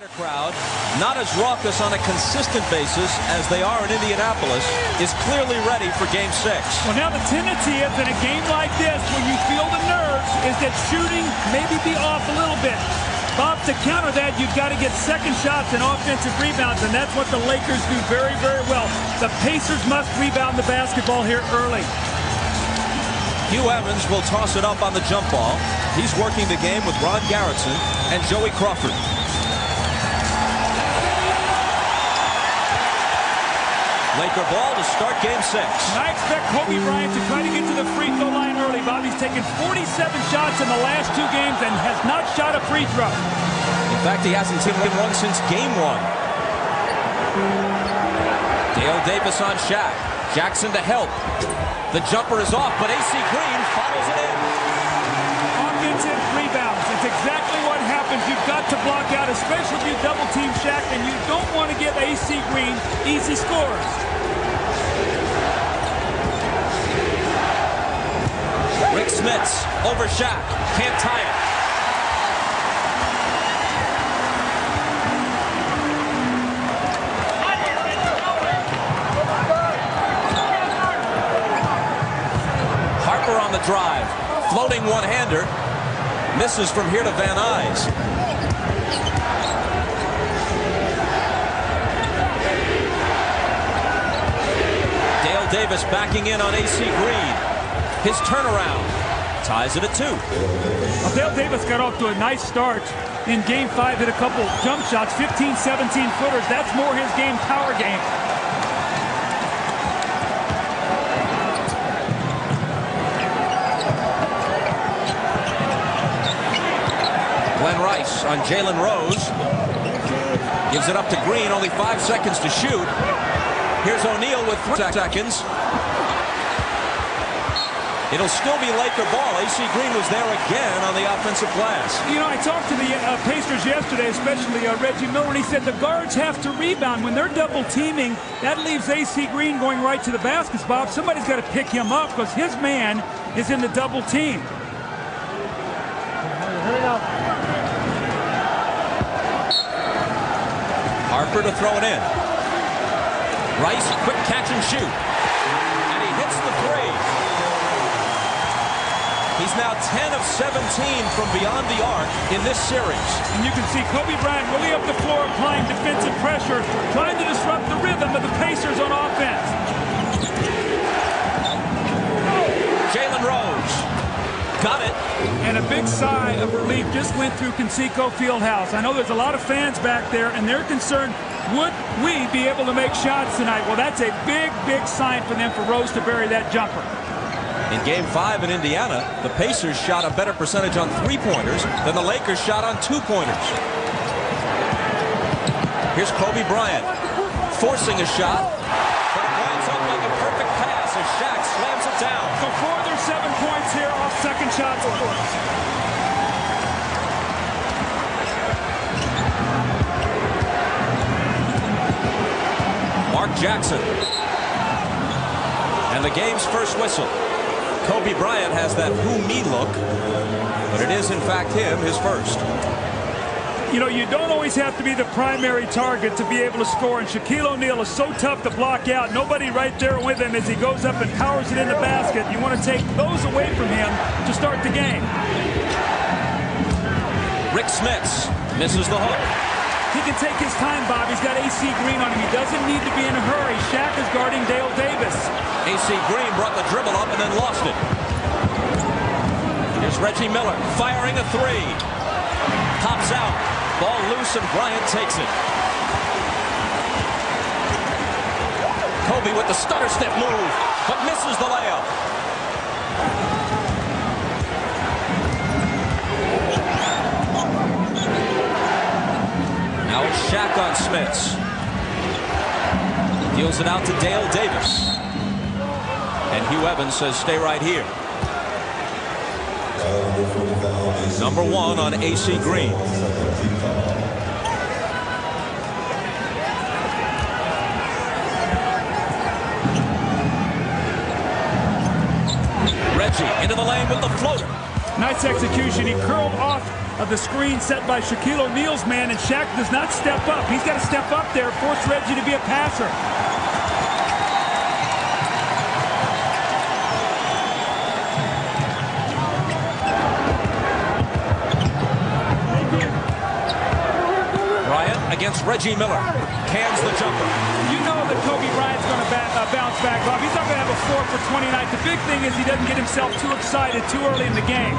Crowd, not as raucous on a consistent basis as they are in Indianapolis, is clearly ready for Game 6. Well, now the tendency is in a game like this where you feel the nerves is that shooting maybe be off a little bit. Bob, to counter that, you've got to get second shots and offensive rebounds, and that's what the Lakers do very, very well. The Pacers must rebound the basketball here early. Hugh Evans will toss it up on the jump ball. He's working the game with Ron Garretson and Joey Crawford. Laker ball to start Game 6. And I expect Kobe Bryant to try to get to the free throw line early. Bobby's taken 47 shots in the last 2 games and has not shot a free throw. In fact, he hasn't taken one since Game 1. Dale Davis on Shaq. Jackson to help. The jumper is off, but AC Green follows it in. Offensive rebounds. It's exactly what happens. You've got to block out, especially if you double-team Shaq, and you don't want to give AC Green easy scores. Rick Smits over Shaq. Can't tie it. Harper on the drive. Floating one-hander. Misses from here to Van Nuys. Dale Davis backing in on AC Green. His turnaround ties it at 2. Well, Dale Davis got off to a nice start in Game 5, hit a couple jump shots, 15, 17-footers. That's more his game, power game. Glenn Rice on Jalen Rose. Gives it up to Green, only 5 seconds to shoot. Here's O'Neal with 3 seconds. It'll still be Laker ball. AC Green was there again on the offensive glass. You know, I talked to the Pacers yesterday, especially Reggie Miller, and he said the guards have to rebound. When they're double teaming, that leaves AC Green going right to the baskets, Bob. Somebody's got to pick him up because his man is in the double team. Harper to throw it in. Rice, quick catch and shoot. And he hits the 3. He's now 10 of 17 from beyond the arc in this series. And you can see Kobe Bryant really up the floor applying defensive pressure, trying to disrupt the rhythm of the Pacers on offense. Jalen Rose. Got it. And a big sigh of relief just went through Conseco Fieldhouse. I know there's a lot of fans back there, and they're concerned, would we be able to make shots tonight? Well, that's a big, big sign for them for Rose to bury that jumper. In Game 5 in Indiana, the Pacers shot a better percentage on 3-pointers than the Lakers shot on 2-pointers. Here's Kobe Bryant forcing a shot, but it winds up like a perfect pass as Shaq slams it down. So far, there's 7 points here off second shots. Mark Jackson. And the game's first whistle. Kobe Bryant has that who me look, but it is in fact him, his first. You know, you don't always have to be the primary target to be able to score, and Shaquille O'Neal is so tough to block out. Nobody right there with him as he goes up and powers it in the basket. You want to take those away from him to start the game. Rick Smits misses the hook. He can take his time, Bob. He's got AC Green on him. He doesn't need to be in a hurry. Shaq is guarding Dale Davis. AC Green brought the dribble up and then lost it. Here's Reggie Miller firing a 3. Pops out. Ball loose and Bryant takes it. Kobe with the stutter step move, but misses the layup. Now it's Shaq on Smits. Deals it out to Dale Davis. And Hugh Evans says stay right here. Number 1 on AC Green. Reggie into the lane with the floater. Nice execution. He curled off of the screen set by Shaquille O'Neal's man, and Shaq does not step up. He's got to step up there, force Reggie to be a passer. Bryant against Reggie Miller. Cans the jumper. You know that Kobe Bryant's going to bounce back, Bob. He's not going to have a 4 for 20 tonight. The big thing is he doesn't get himself too excited too early in the game.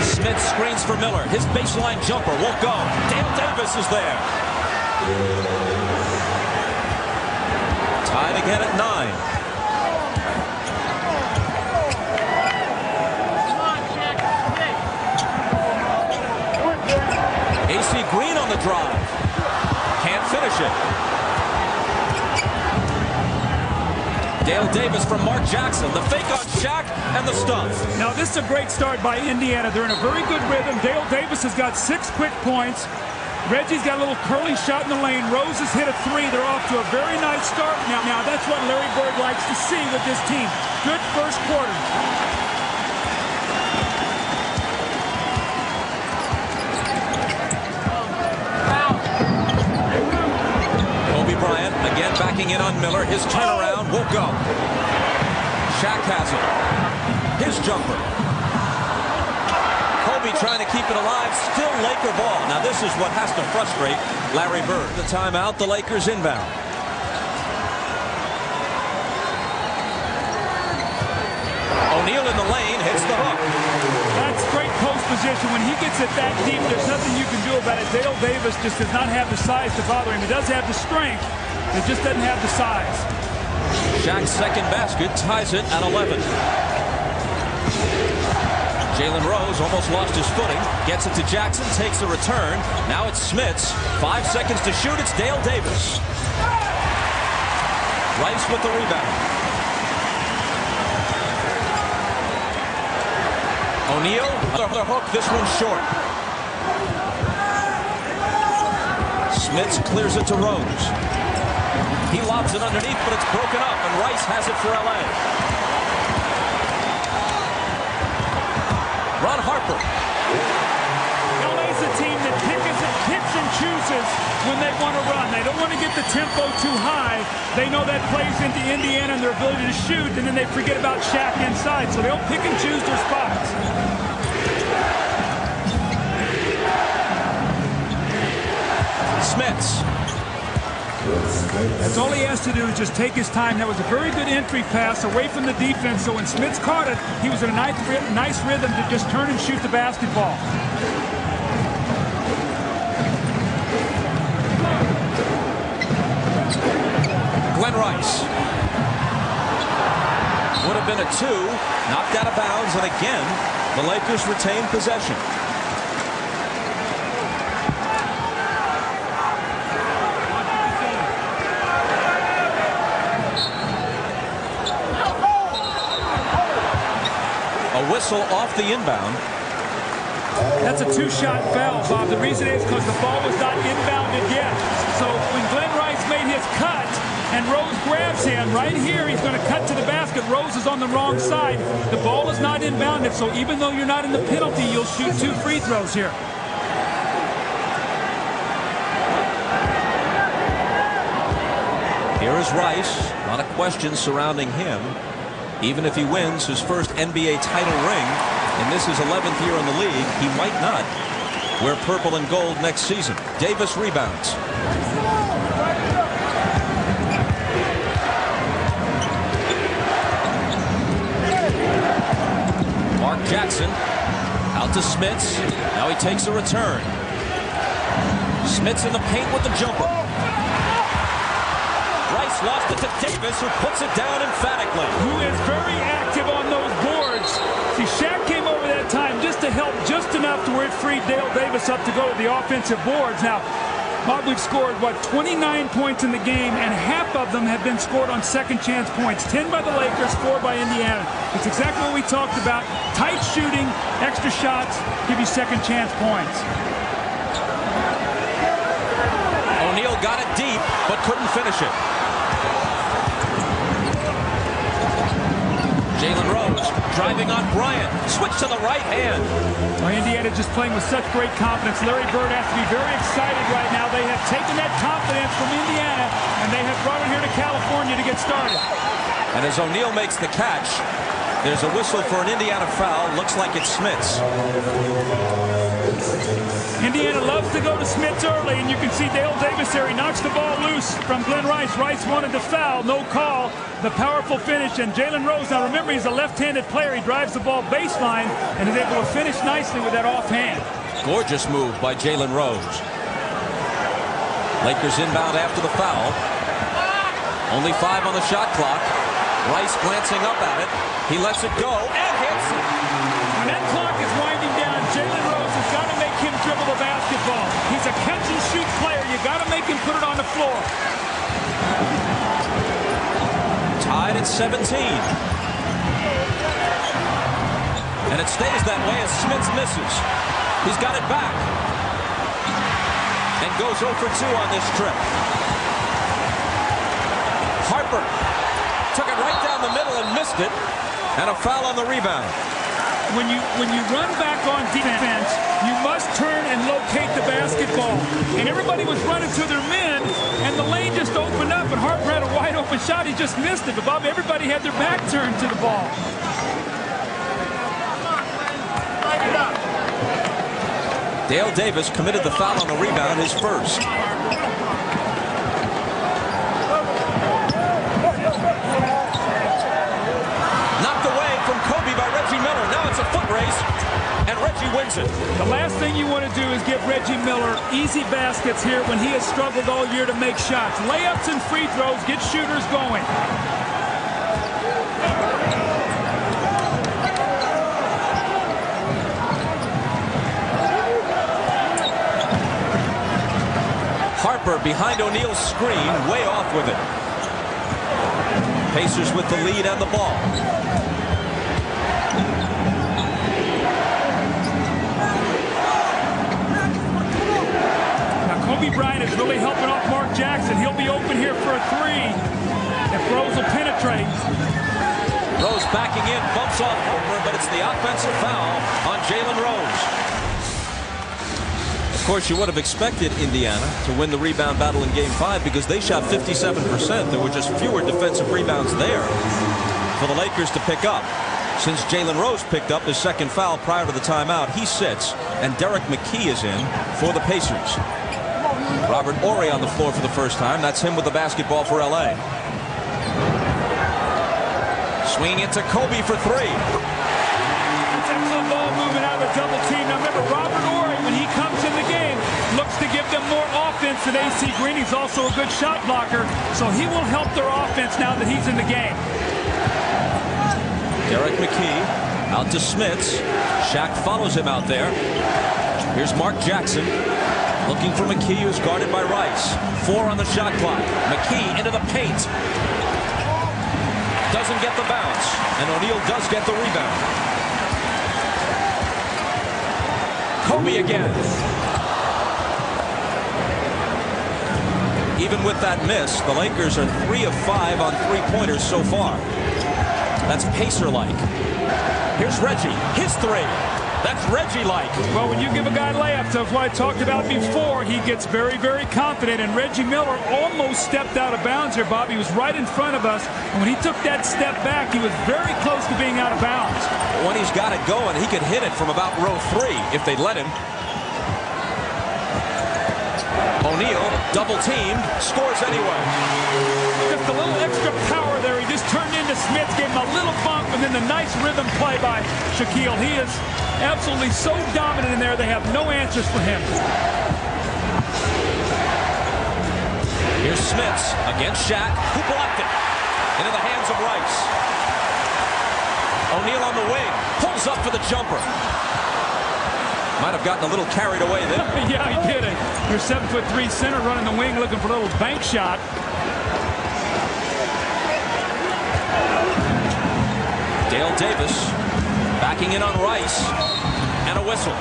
Smith screens for Miller. His baseline jumper won't go. Dale Davis is there. Tied again at 9. AC Green on the drive. Can't finish it. Dale Davis from Mark Jackson. The fake on Shaq and the stuff. Now this is a great start by Indiana. They're in a very good rhythm. Dale Davis has got 6 quick points. Reggie's got a little curling shot in the lane. Rose has hit a 3. They're off to a very nice start. Now that's what Larry Bird likes to see with this team. Good first quarter. Bryant again backing in on Miller. His turnaround won't go. Shaq has it. His jumper. Kobe trying to keep it alive. Still Laker ball. Now this is what has to frustrate Larry Bird. The timeout, the Lakers inbound. O'Neal in the lane, hits the hook. That's great post position. When he gets it that deep, there's nothing you can do about it. Dale Davis just does not have the size to bother him. He does have the strength. It just doesn't have the size. Shaq's second basket ties it at 11. Jalen Rose almost lost his footing. Gets it to Jackson, takes the return. Now it's Smits. 5 seconds to shoot. It's Dale Davis. Rice with the rebound. O'Neal, another hook. This one's short. Smits clears it to Rose. He lobs it underneath, but it's broken up, and Rice has it for LA. Ron Harper. LA's a team that picks and chooses when they want to run. They don't want to get the tempo too high. They know that plays into Indiana and their ability to shoot, and then they forget about Shaq inside, so they'll pick and choose their spots. Smits. That's all he has to do is just take his time. That was a very good entry pass away from the defense. So when Smits caught it, he was in a nice rhythm to just turn and shoot the basketball. Glenn Rice. Would have been a 2. Knocked out of bounds. And again, the Lakers retain possession. A whistle off the inbound. That's a 2-shot foul, Bob. The reason is because the ball was not inbounded yet. So when Glenn Rice made his cut and Rose grabs him right here, he's going to cut to the basket. Rose is on the wrong side. The ball is not inbounded, so even though you're not in the penalty, you'll shoot 2 free throws here. Here is Rice. A lot of questions surrounding him. Even if he wins his first NBA title ring, and this is 11th year in the league, he might not wear purple and gold next season. Davis rebounds. Mark Jackson out to Smits. Now he takes a return. Smits in the paint with the jumper. Rice lost it to Davis, who puts it down emphatically. Who is very active on those boards. See, Shaq came over that time just to help just enough to where it freed Dale Davis up to go to the offensive boards. Now, Bob, we've scored, 29 points in the game, and half of them have been scored on second chance points. 10 by the Lakers, 4 by Indiana. It's exactly what we talked about. Tight shooting, extra shots, give you second chance points. O'Neal got it deep, but couldn't finish it. Jalen Rose driving on Bryant. Switch to the right hand. Well, Indiana just playing with such great confidence. Larry Bird has to be very excited right now. They have taken that confidence from Indiana, and they have brought it here to California to get started. And as O'Neal makes the catch, there's a whistle for an Indiana foul. Looks like it's Smits. Indiana loves to go to Smits early, and you can see Dale Davis there. He knocks the ball loose from Glenn Rice. Rice wanted to foul, no call. The powerful finish, and Jalen Rose, now remember, he's a left-handed player. He drives the ball baseline and is able to finish nicely with that offhand. Gorgeous move by Jalen Rose. Lakers inbound after the foul. Only 5 on the shot clock. Rice glancing up at it. He lets it go and hits it. When that clock is winding down, Jalen Rose has got to make him dribble the basketball. He's a catch-and-shoot player. You got to make him put it on the floor. Tied at 17. And it stays that way as Smits misses. He's got it back. And goes 0 for 2 on this trip. Harper took it right down the middle and missed it. And a foul on the rebound. When you run back on defense, you must turn and locate the basketball. And everybody was running to their men, and the lane just opened up, and Harper had a wide open shot. He just missed it. But Bob, everybody had their back turned to the ball. Dale Davis committed the foul on the rebound, his first. Knocked away from Kobe by Reggie Miller. Now it's a foot race, and Reggie wins it. The last thing you want to do is give Reggie Miller easy baskets here when he has struggled all year to make shots. Layups and free throws get shooters going. Harper behind O'Neal's screen, way off with it. Pacers with the lead and the ball. Now Kobe Bryant is really helping off Mark Jackson. He'll be open here for a three if Rose will penetrate. Rose backing in, bumps off Harper, but it's the offensive foul on Jalen Rose. Of course, you would have expected Indiana to win the rebound battle in Game 5 because they shot 57%. There were just fewer defensive rebounds there for the Lakers to pick up. Since Jalen Rose picked up his second foul prior to the timeout, he sits, and Derek McKee is in for the Pacers. Robert Horry on the floor for the first time. That's him with the basketball for L.A. Swinging it to Kobe for 3. Excellent ball movement out of the double team. Now remember, Robert Horry, when he comes in the game, looks to give them more offense than AC Green. He's also a good shot blocker, so he will help their offense now that he's in the game. Derek McKee out to Smits. Shaq follows him out there. Here's Mark Jackson looking for McKee, who's guarded by Rice. 4 on the shot clock. McKee into the paint. Doesn't get the bounce, and O'Neal does get the rebound. Kobe again. Even with that miss, the Lakers are 3 of 5 on three-pointers so far. That's Pacer-like. Here's Reggie. His 3. That's Reggie-like. Well, when you give a guy layups, that's what I talked about before. He gets very, very confident, and Reggie Miller almost stepped out of bounds here, Bob. He was right in front of us, and when he took that step back, he was very close to being out of bounds. When he's got it going, he could hit it from about row 3 if they'd let him. O'Neal, double-teamed, scores anyway. Just a little extra power there. He just turned into Smith, gave him a little bump, and then the nice rhythm play by Shaquille. He is absolutely so dominant in there, they have no answers for him. Here's Smits against Shaq, who blocked it. Into the hands of Rice. O'Neal on the wing, pulls up for the jumper. Might have gotten a little carried away there. Yeah, he did it. Your 7'3" center running the wing, looking for a little bank shot. Dale Davis backing in on Rice, and a whistle.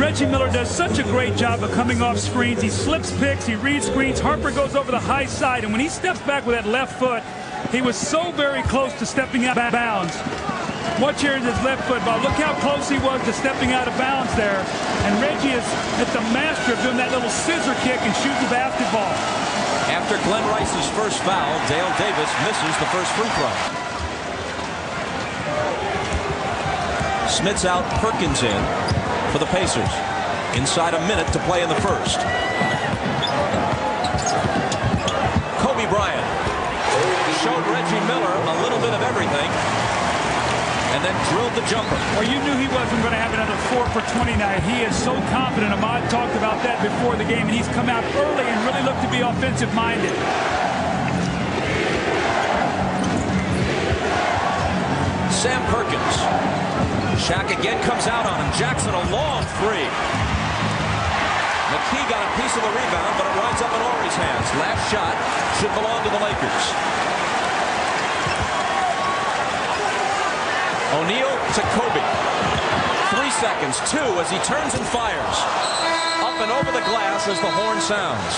Reggie Miller does such a great job of coming off screens. He slips picks, he reads screens. Harper goes over the high side, and when he steps back with that left foot, he was so very close to stepping out of bounds. Watch here is his left foot ball. Look how close he was to stepping out of bounds there. And Reggie is at the master of doing that little scissor kick and shooting the basketball. After Glenn Rice's first foul, Dale Davis misses the first free throw. Smits out, Perkins in for the Pacers. Inside a minute to play in the first. Kobe Bryant showed Reggie Miller a little bit of everything and then drilled the jumper. Well, you knew he wasn't going to have another 4 for 20 night. He is so confident. Ahmad talked about that before the game, and he's come out early and really looked to be offensive-minded. Sam Perkins. Shaq again comes out on him. Jackson a long three. McKee got a piece of the rebound, but it winds up in Horry's hands. Last shot should belong to the Lakers. O'Neal to Kobe. 3 seconds, 2 as he turns and fires. Up and over the glass as the horn sounds.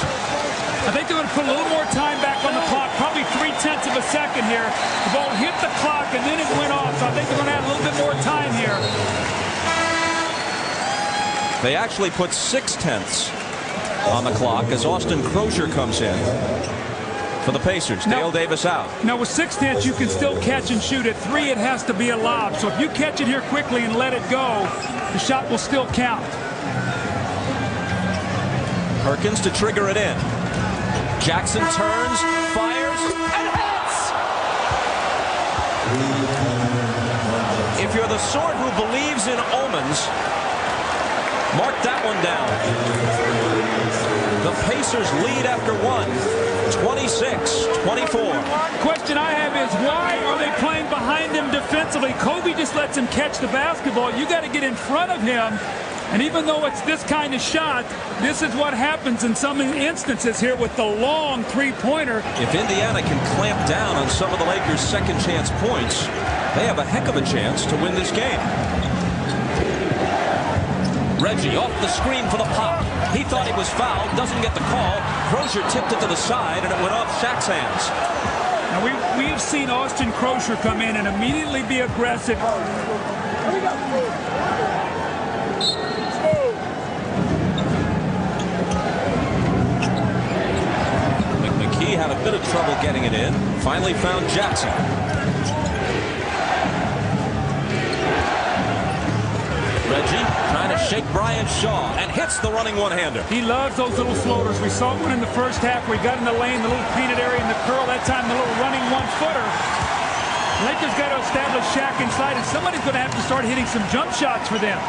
I think they're going to put a little more time back on the clock, probably 0.3 of a second here. The ball hit the clock and then it went off, so I think they're going to add a little bit more time here. They actually put 0.6 on the clock as Austin Crozier comes in for the Pacers. Dale Davis out. Now with 0.6 you can still catch and shoot. At 3 it has to be a lob. So if you catch it here quickly and let it go, the shot will still count. Perkins to trigger it in. Jackson turns, fires, and hits! If you're the sort who believes in omens, mark that one down. The Pacers lead after 1, 26-24. Question I have is, why are they playing behind him defensively? Kobe just lets him catch the basketball. You got to get in front of him. And even though it's this kind of shot, this is what happens in some instances here with the long three-pointer. If Indiana can clamp down on some of the Lakers' second chance points, they have a heck of a chance to win this game. Reggie off the screen for the pop. He thought he was fouled, doesn't get the call. Crozier tipped it to the side, and it went off Shaq's hands. Now we've seen Austin Crozier come in and immediately be aggressive. McKee had a bit of trouble getting it in. Finally found Jackson. Reggie trying to shake Brian Shaw and hits the running one-hander. He loves those little floaters. We saw one in the first half where he got in the lane, the little painted area in the curl. That time the little running one-footer. Lakers got to establish Shaq inside, and somebody's going to have to start hitting some jump shots for them.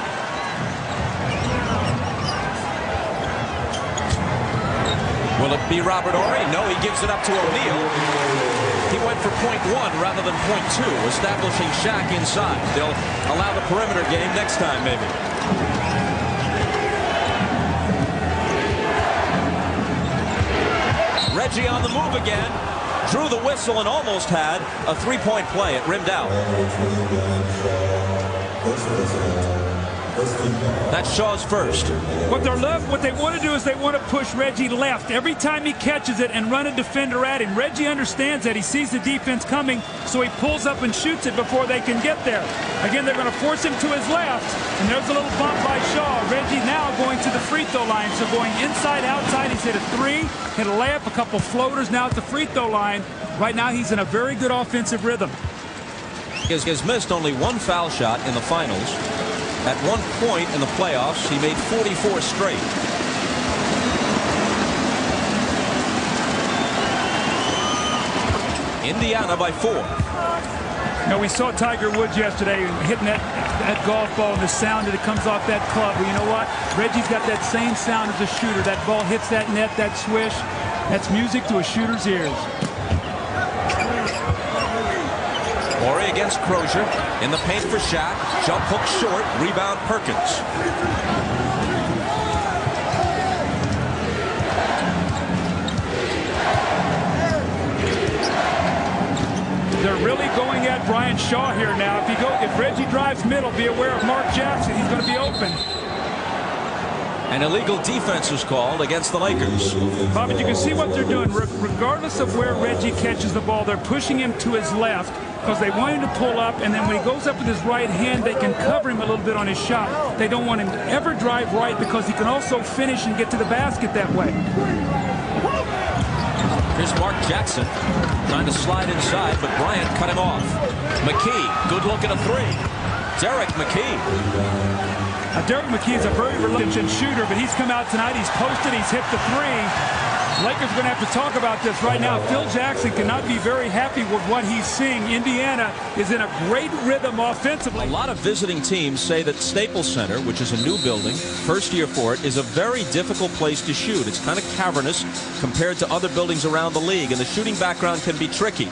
Will it be Robert Horry? No, he gives it up to O'Neal. He went for .1 rather than .2, establishing Shaq inside. They'll allow the perimeter game next time, maybe. Reggie on the move again. Drew the whistle and almost had a three-point play. It rimmed out. That's Shaw's first. What they want to do is they want to push Reggie left every time he catches it and run a defender at him. Reggie understands that. He sees the defense coming, so he pulls up and shoots it before they can get there. Again, they're going to force him to his left, and there's a little bump by Shaw. Reggie now going to the free throw line, so going inside, outside. He's hit a 3, hit a layup, a couple floaters, now at the free throw line. Right now, he's in a very good offensive rhythm. He has missed only one foul shot in the finals. At one point in the playoffs, he made 44 straight. Indiana by 4. Now, we saw Tiger Woods yesterday hitting that golf ball and the sound that it comes off that club. Well, you know what? Reggie's got that same sound as a shooter. That ball hits that net, that swish. That's music to a shooter's ears. Horry against Crozier. In the paint for Shaq. Jump hook short. Rebound Perkins. They're really going at Brian Shaw here now. If Reggie drives middle, be aware of Mark Jackson. He's going to be open. An illegal defense is called against the Lakers. Bob, but you can see what they're doing. Regardless of where Reggie catches the ball, they're pushing him to his left because they want him to pull up, and then when he goes up with his right hand, they can cover him a little bit on his shot. They don't want him to ever drive right because he can also finish and get to the basket that way. Here's Mark Jackson trying to slide inside, but Bryant cut him off. McKee, good look at a three. Derek McKee. Derek McKee is a very reluctant shooter, but he's come out tonight. He's posted. He's hit the three. Lakers are going to have to talk about this right now. Phil Jackson cannot be very happy with what he's seeing. Indiana is in a great rhythm offensively. A lot of visiting teams say that Staples Center, which is a new building, first year for it, is a very difficult place to shoot. It's kind of cavernous compared to other buildings around the league, and the shooting background can be tricky.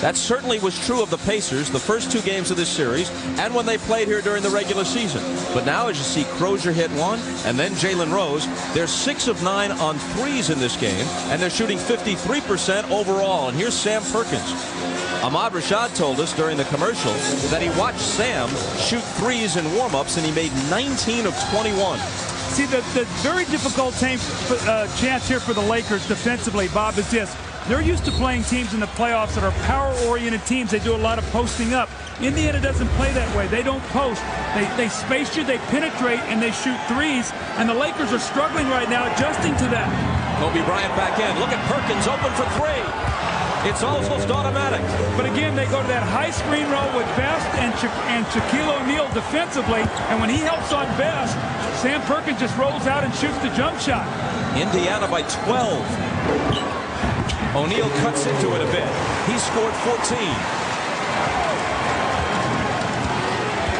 That certainly was true of the Pacers the first two games of this series and when they played here during the regular season. But now, as you see, Crozier hit one and then Jalen Rose, they're 6 of 9 on threes in this game, and they're shooting 53% overall. And here's Sam Perkins. Ahmad Rashad told us during the commercial that he watched Sam shoot threes in warm-ups, and he made 19 of 21. See, the very difficult chance here for the Lakers defensively, Bob, is this. They're used to playing teams in the playoffs that are power-oriented teams. They do a lot of posting up. Indiana doesn't play that way. They don't post. They space you, they penetrate, and they shoot threes. And the Lakers are struggling right now adjusting to that. Kobe Bryant back in. Look at Perkins open for three. It's almost automatic. But again, they go to that high screen roll with Best and Shaquille O'Neal defensively. And when he helps on Best, Sam Perkins just rolls out and shoots the jump shot. Indiana by 12. O'Neal cuts into it a bit. He scored 14.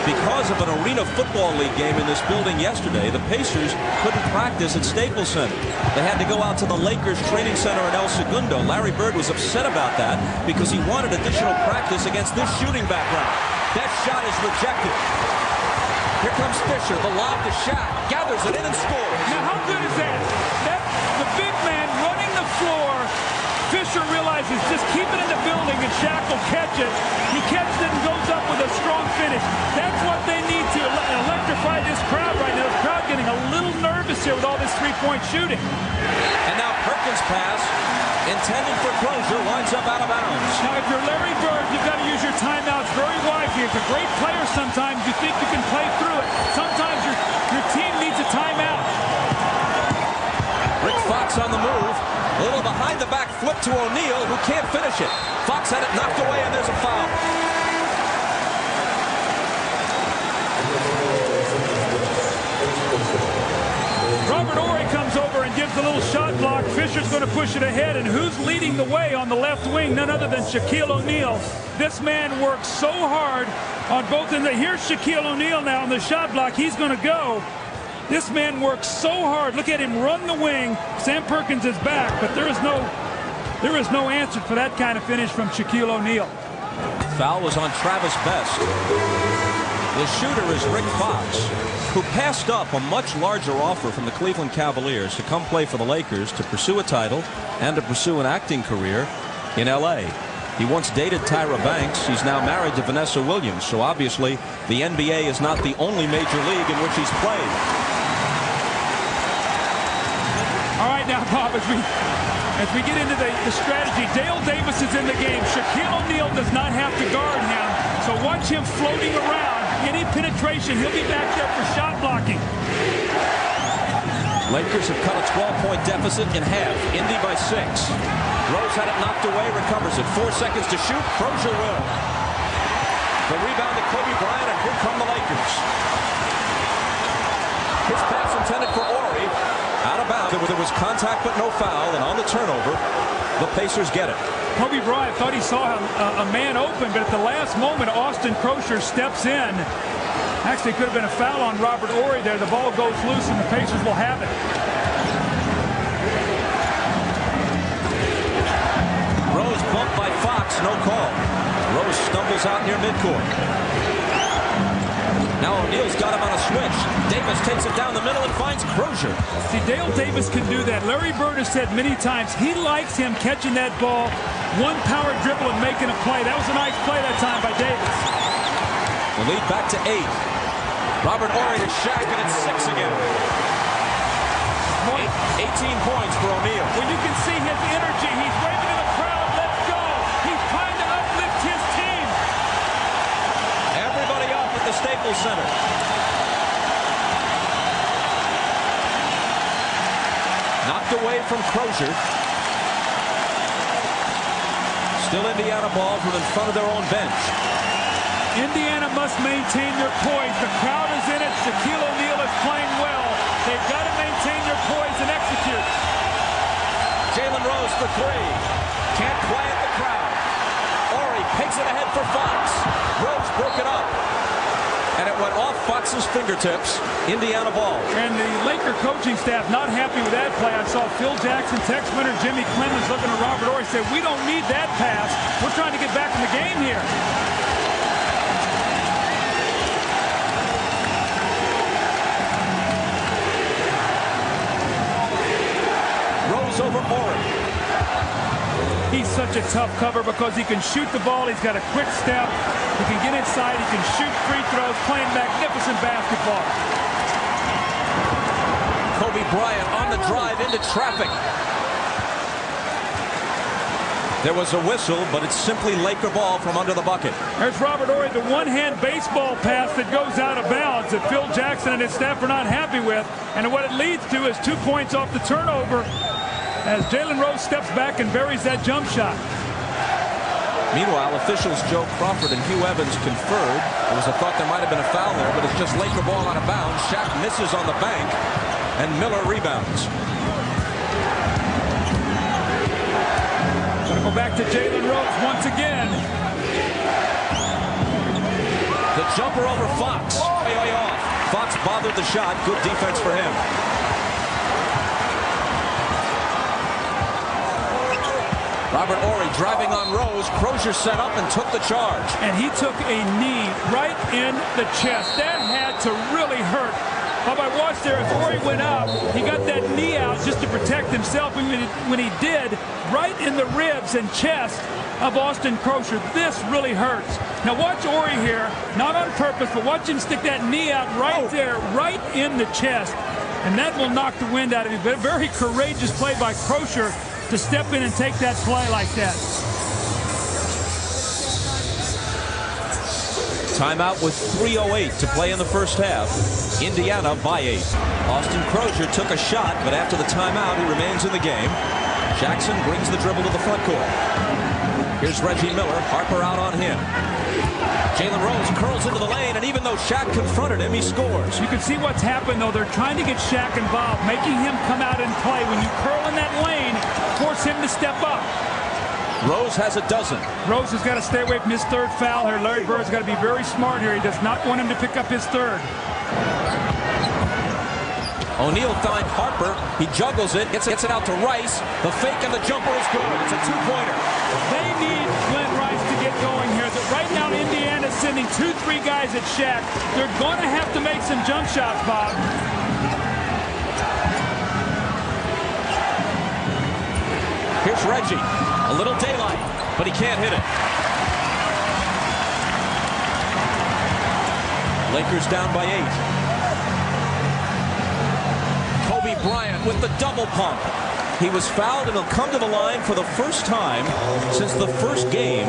Because of an Arena Football League game in this building yesterday, the Pacers couldn't practice at Staples Center. They had to go out to the Lakers Training Center in El Segundo. Larry Bird was upset about that because he wanted additional practice against this shooting background. That shot is rejected. Here comes Fisher, the lob to Shaq, gathers it in and scores. Now, how good is that? The big man running the floor. Fisher realizes just keep it in the building and Shaq will catch it. He catches it and goes up with a strong finish. That's what they need to electrify this crowd right now. This crowd getting a little nervous here with all this three-point shooting. And now Perkins' pass, intended for Crozier, winds up out of bounds. Now, if you're Larry Bird, you've got to use your timeouts very wisely. As a great player, sometimes you think you can play through it. Sometimes your team needs a timeout. Rick Fox on the move. A little behind the back flip to O'Neal, who can't finish it. Fox had it knocked away, and there's a foul. Robert Horry comes over and gives a little shot block. Fisher's going to push it ahead, and who's leading the way on the left wing? None other than Shaquille O'Neal. This man works so hard on both ends. Here's Shaquille O'Neal now on the shot block. He's going to go. This man works so hard. Look at him run the wing. Sam Perkins is back, but there is no answer for that kind of finish from Shaquille O'Neal. Foul was on Travis Best. The shooter is Rick Fox, who passed up a much larger offer from the Cleveland Cavaliers to come play for the Lakers to pursue a title and to pursue an acting career in L.A. He once dated Tyra Banks. He's now married to Vanessa Williams, so obviously the NBA is not the only major league in which he's played. All right, now, Bob, as we get into the strategy, Dale Davis is in the game. Shaquille O'Neal does not have to guard him, so watch him floating around. Any penetration, he'll be back there for shot blocking. Lakers have cut a 12-point deficit in half. Indy by 6. Rose had it knocked away, recovers it. 4 seconds to shoot. Crozier will. The rebound to Kobe Bryant, and here come the Lakers. His pass intended for Horry. Out of bounds. There was contact but no foul, and on the turnover, the Pacers get it. Kobe Bryant thought he saw a man open, but at the last moment, Austin Crozier steps in. Actually, it could have been a foul on Robert Horry there. The ball goes loose, and the Pacers will have it. Rose bumped by Fox, no call. Rose stumbles out near midcourt. Now O'Neal's got him on a switch. Davis takes it down the middle and finds Crozier. See, Dale Davis can do that. Larry Bird has said many times he likes him catching that ball, one power dribble and making a play. That was a nice play that time by Davis. The lead back to 8. Robert Horry to Shaq, and it's 6 again. point. 18 points for O'Neal. Well, you can see his energy. He's waving to the crowd. Let's go. He's trying to uplift his team. Everybody up at the Staples Center. Knocked away from Crozier. Still Indiana ball from in front of their own bench. Indiana must maintain their poise. The crowd is in it. Shaquille O'Neal is playing well. They've got to maintain their poise and execute. Jalen Rose for three. Can't quiet the crowd. Horry picks it ahead for Fox. Rose broke it up. And it went off Fox's fingertips. Indiana ball. And the Laker coaching staff not happy with that play. I saw Phil Jackson, Tex Winter, Jimmy Clemens looking at Robert Horry, say, we don't need that pass. We're trying to get back in the game here. Rose over Horry. He's such a tough cover because he can shoot the ball. He's got a quick step. He can get inside. He can shoot free throws, playing magnificent basketball. Kobe Bryant on the drive into traffic. There was a whistle, but it's simply Laker ball from under the bucket. There's Robert Horry, the one-hand baseball pass that goes out of bounds that Phil Jackson and his staff are not happy with. And what it leads to is 2 points off the turnover as Jalen Rose steps back and buries that jump shot. Meanwhile, officials Joe Crawford and Hugh Evans conferred. There was a thought there might have been a foul there, but it's just Laker ball out of bounds. Shaq misses on the bank, and Miller rebounds. Gonna go back to Jalen Rose once again. The jumper over Fox. Way off. Fox bothered the shot. Good defense for him. Robert Horry driving on Rose. Crozier set up and took the charge. And he took a knee right in the chest. That had to really hurt. Bob, I watched there as Horry went up. He got that knee out just to protect himself. And when he did, right in the ribs and chest of Austin Crozier. This really hurts. Now watch Horry here, not on purpose, but watch him stick that knee out right there, right in the chest. And that will knock the wind out of him. But a very courageous play by Crozier to step in and take that play like that. Timeout with 3:08 to play in the first half. Indiana by 8. Austin Crozier took a shot, but after the timeout, he remains in the game. Jackson brings the dribble to the front court. Here's Reggie Miller. Harper out on him. Jalen Rose curls into the lane, and even though Shaq confronted him, he scores. You can see what's happened, though. They're trying to get Shaq involved, making him come out and play. When you curl in that lane, force him to step up. Rose has a dozen. Rose has got to stay away from his third foul here. Larry Bird's got to be very smart here. He does not want him to pick up his third. O'Neal finds Harper. He juggles it, gets it out to Rice. The fake and the jumper is good. It's a two-pointer. They need Glenn Rice to get going here. Right now, Indiana's sending 2-3 guys at Shaq. They're going to have to make some jump shots, Bob. Here's Reggie. A little daylight, but he can't hit it. Lakers down by 8. Kobe Bryant with the double pump. He was fouled, and he'll come to the line for the first time since the first game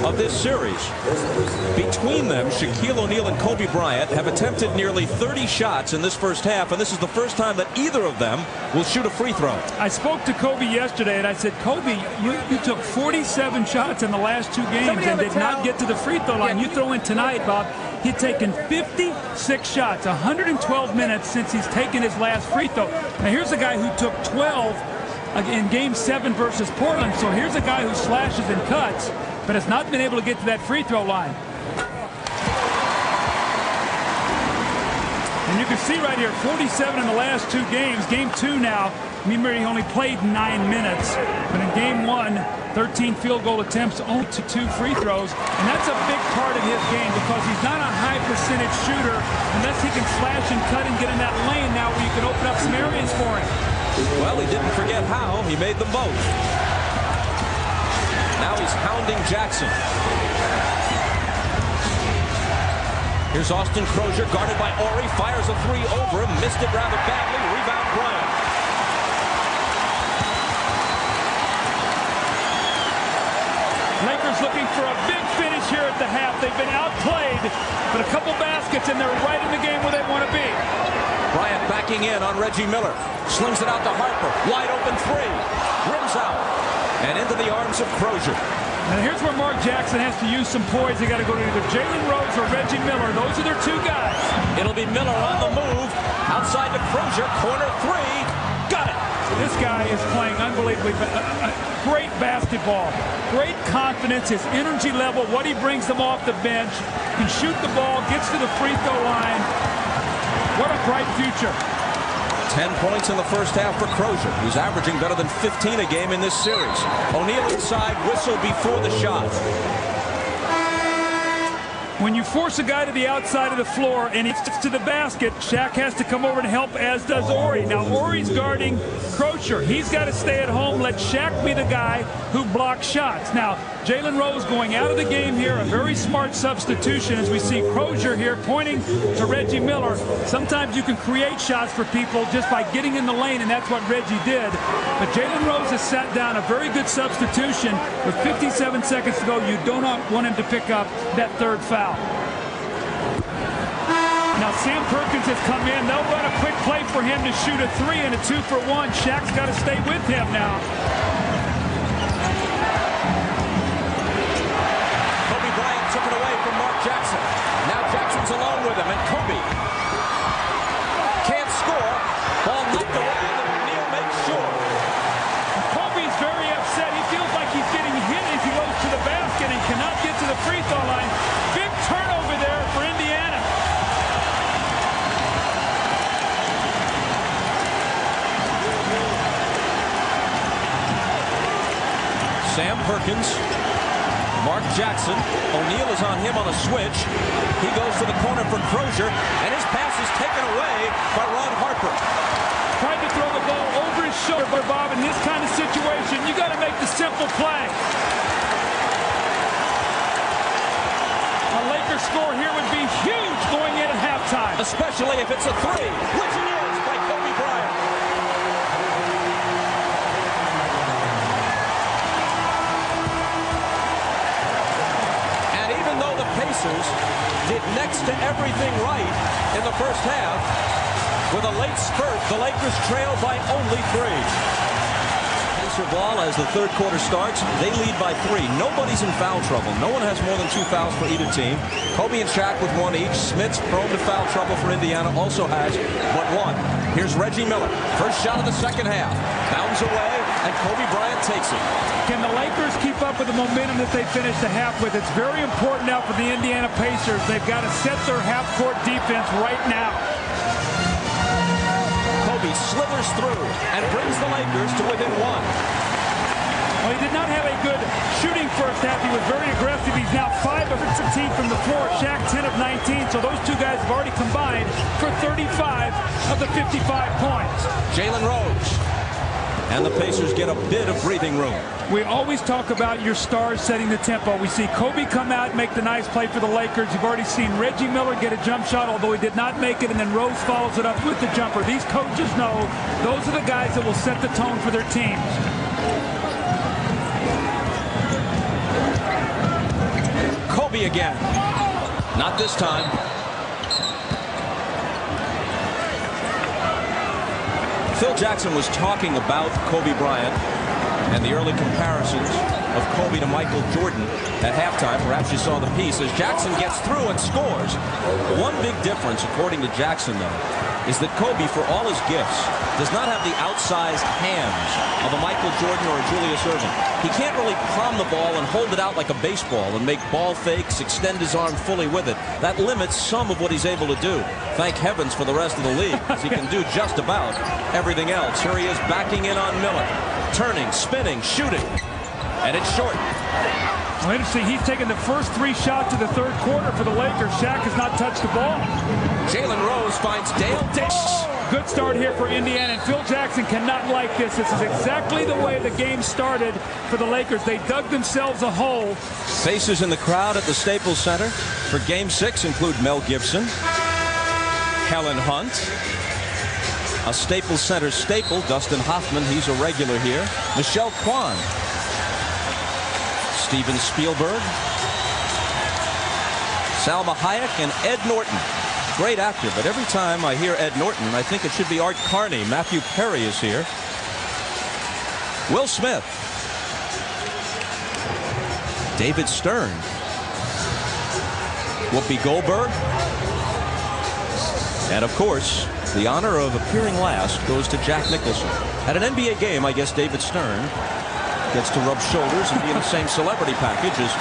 of this series. Between them, Shaquille O'Neal and Kobe Bryant have attempted nearly 30 shots in this first half, and this is the first time that either of them will shoot a free throw. I spoke to Kobe yesterday, and I said, Kobe, you took 47 shots in the last 2 games and did not get to the free throw line. You throw in tonight, Bob. He'd taken 56 shots, 112 minutes since he's taken his last free throw. Now, here's a guy who took 12 in Game 7 versus Portland. So here's a guy who slashes and cuts, but has not been able to get to that free throw line. And you can see right here, 47 in the last 2 games. Game 2 now, remember he only played 9 minutes. But in Game 1, 13 field goal attempts, only to 2 free throws. And that's a big part of his game because he's not a high percentage shooter unless he can slash and cut and get in that lane now where you can open up some areas for him. Well, he didn't forget how. He made them both. Now he's hounding Jackson. Here's Austin Crozier, guarded by Horry, fires a 3 over him, missed it rather badly, rebound Bryant. Lakers looking for a big finish here at the half. They've been outplayed, but a couple baskets, and they're right in the game where they want to be. Bryant backing in on Reggie Miller. Slings it out to Harper. Wide open three. Rims out. And into the arms of Crozier. Now here's where Mark Jackson has to use some poise. They got to go to either Jalen Rose or Reggie Miller. Those are their two guys. It'll be Miller on the move. Outside to Crozier. Corner three. Got it. This guy is playing unbelievably great basketball. Great confidence. His energy level. What he brings them off the bench. Can shoot the ball. Gets to the free throw line. What a bright future. 10 points in the first half for Crozier, who's averaging better than 15 a game in this series. O'Neal inside, whistle before the shot. When you force a guy to the outside of the floor and he gets to the basket, Shaq has to come over and help, as does Ori. Now, Ori's guarding Crozier. He's got to stay at home. Let Shaq be the guy who blocks shots. Now, Jalen Rose going out of the game here, a very smart substitution as we see Crozier here pointing to Reggie Miller. Sometimes you can create shots for people just by getting in the lane, and that's what Reggie did. But Jalen Rose has sat down, a very good substitution. With 57 seconds to go, you do not want him to pick up that third foul. Now Sam Perkins has come in. They'll run a quick play for him to shoot a three and a 2-for-1. Shaq's got to stay with him now. Kobe Bryant took it away from Mark Jackson. Now Jackson's alone with him, and Kobe can't score. Ball knocked away, and O'Neal makes sure. Kobe's very upset. He feels like he's getting hit as he goes to the basket and cannot get to the free throw line. Big turnover there for Indiana. Sam Perkins, Mark Jackson. O'Neal is on him on a switch. He goes to the corner for Crozier, and his pass is taken away by Ron Harper. Tried to throw the ball over his shoulder, but Bob, in this kind of situation, you got to make the simple play. A Lakers score here would be huge going in at halftime. Especially if it's a three, which it is by Kobe Bryant. And even though the Pacers did next to everything right in the first half, with a late spurt, the Lakers trail by only 3. Pacer ball as the third quarter starts. They lead by 3. Nobody's in foul trouble. No one has more than 2 fouls for either team. Kobe and Shaq with 1 each. Smith's prone to foul trouble for Indiana, also has but 1. Here's Reggie Miller. First shot of the second half. Bounds away, and Kobe Bryant takes it. Can the Lakers keep up with the momentum that they finished the half with? It's very important now for the Indiana Pacers. They've got to set their half-court defense right now. Kobe slithers through and brings the Lakers to within 1. Well, he did not have a good shooting first half. He was very aggressive. He's now 5 of 15 from the floor. Shaq 10 of 19. So those two guys have already combined for 35 of the 55 points. Jalen Rose. And the Pacers get a bit of breathing room. We always talk about your stars setting the tempo. We see Kobe come out and make the nice play for the Lakers. You've already seen Reggie Miller get a jump shot, although he did not make it, and then Rose follows it up with the jumper. These coaches know those are the guys that will set the tone for their teams. Kobe again. Not this time. Phil Jackson was talking about Kobe Bryant and the early comparisons of Kobe to Michael Jordan at halftime. Perhaps you saw the piece as Jackson gets through and scores. One big difference, according to Jackson, though, is that Kobe, for all his gifts, does not have the outsized hands of a Michael Jordan or a Julius Erving. He can't really palm the ball and hold it out like a baseball and make ball fakes, extend his arm fully with it. That limits some of what he's able to do. Thank heavens for the rest of the league, because he can do just about everything else. Here he is backing in on Miller. Turning, spinning, shooting. And it's short. Well, interesting. He's taken the first 3 shots of the third quarter for the Lakers. Shaq has not touched the ball. Jalen Rose finds Dale Dix. Good start here for Indiana, and Phil Jackson cannot like this. This is exactly the way the game started for the Lakers. They dug themselves a hole. Faces in the crowd at the Staples Center for Game 6 include Mel Gibson, Helen Hunt, a Staples Center staple, Dustin Hoffman, he's a regular here, Michelle Kwan, Steven Spielberg, Salma Hayek, and Ed Norton. Great actor, but every time I hear Ed Norton, I think it should be Art Carney. Matthew Perry is here. Will Smith. David Stern. Whoopi Goldberg. And of course, the honor of appearing last goes to Jack Nicholson. At an NBA game, I guess David Stern gets to rub shoulders and be in the same celebrity package as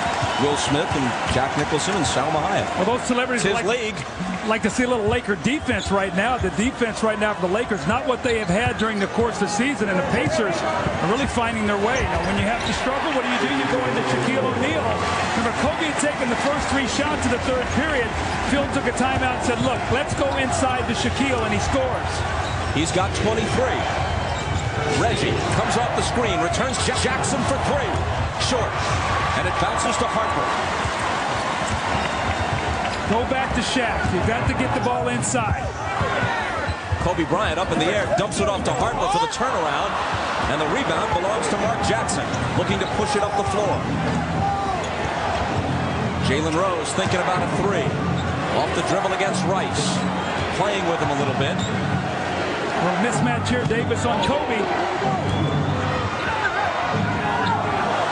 Will Smith and Jack Nicholson and Salma Hayek. Well, those celebrities it's his league. Like to see a little Laker defense right now. The defense right now for the Lakers, not what they have had during the course of the season, and the Pacers are really finding their way. Now, when you have to struggle, what do? You go into Shaquille O'Neal. Remember, Kobe had taken the first 3 shots of the third period. Phil took a timeout and said, look, let's go inside to Shaquille, and he scores. He's got 23. Reggie comes off the screen, returns Jackson for 3. Short, and it bounces to Harper. Go back to Shaq. You've got to get the ball inside. Kobe Bryant up in the air, dumps it off to Harper for the turnaround, and the rebound belongs to Mark Jackson, looking to push it up the floor. Jalen Rose thinking about a 3. Off the dribble against Rice, playing with him a little bit. Well, mismatch here, Davis on Kobe.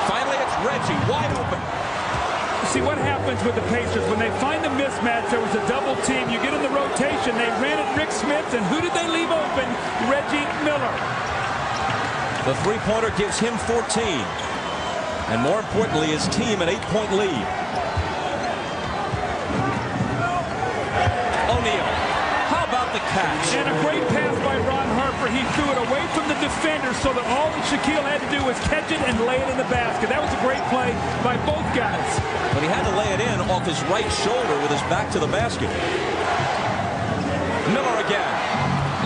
Finally, it's Reggie, wide open. See what happens with the Pacers when they find the mismatch. There was a double team. You get in the rotation. They ran at Rick Smith, and who did they leave open? Reggie Miller. The three-pointer gives him 14, and more importantly, his team an 8-point lead. O'Neal, how about the catch? And a great pass by Ron Harper. He threw it away from the defender so that all that Shaquille had to do was catch it and lay it in the basket. That was a great play by both guys. But he had to lay it in off his right shoulder with his back to the basket. Miller again.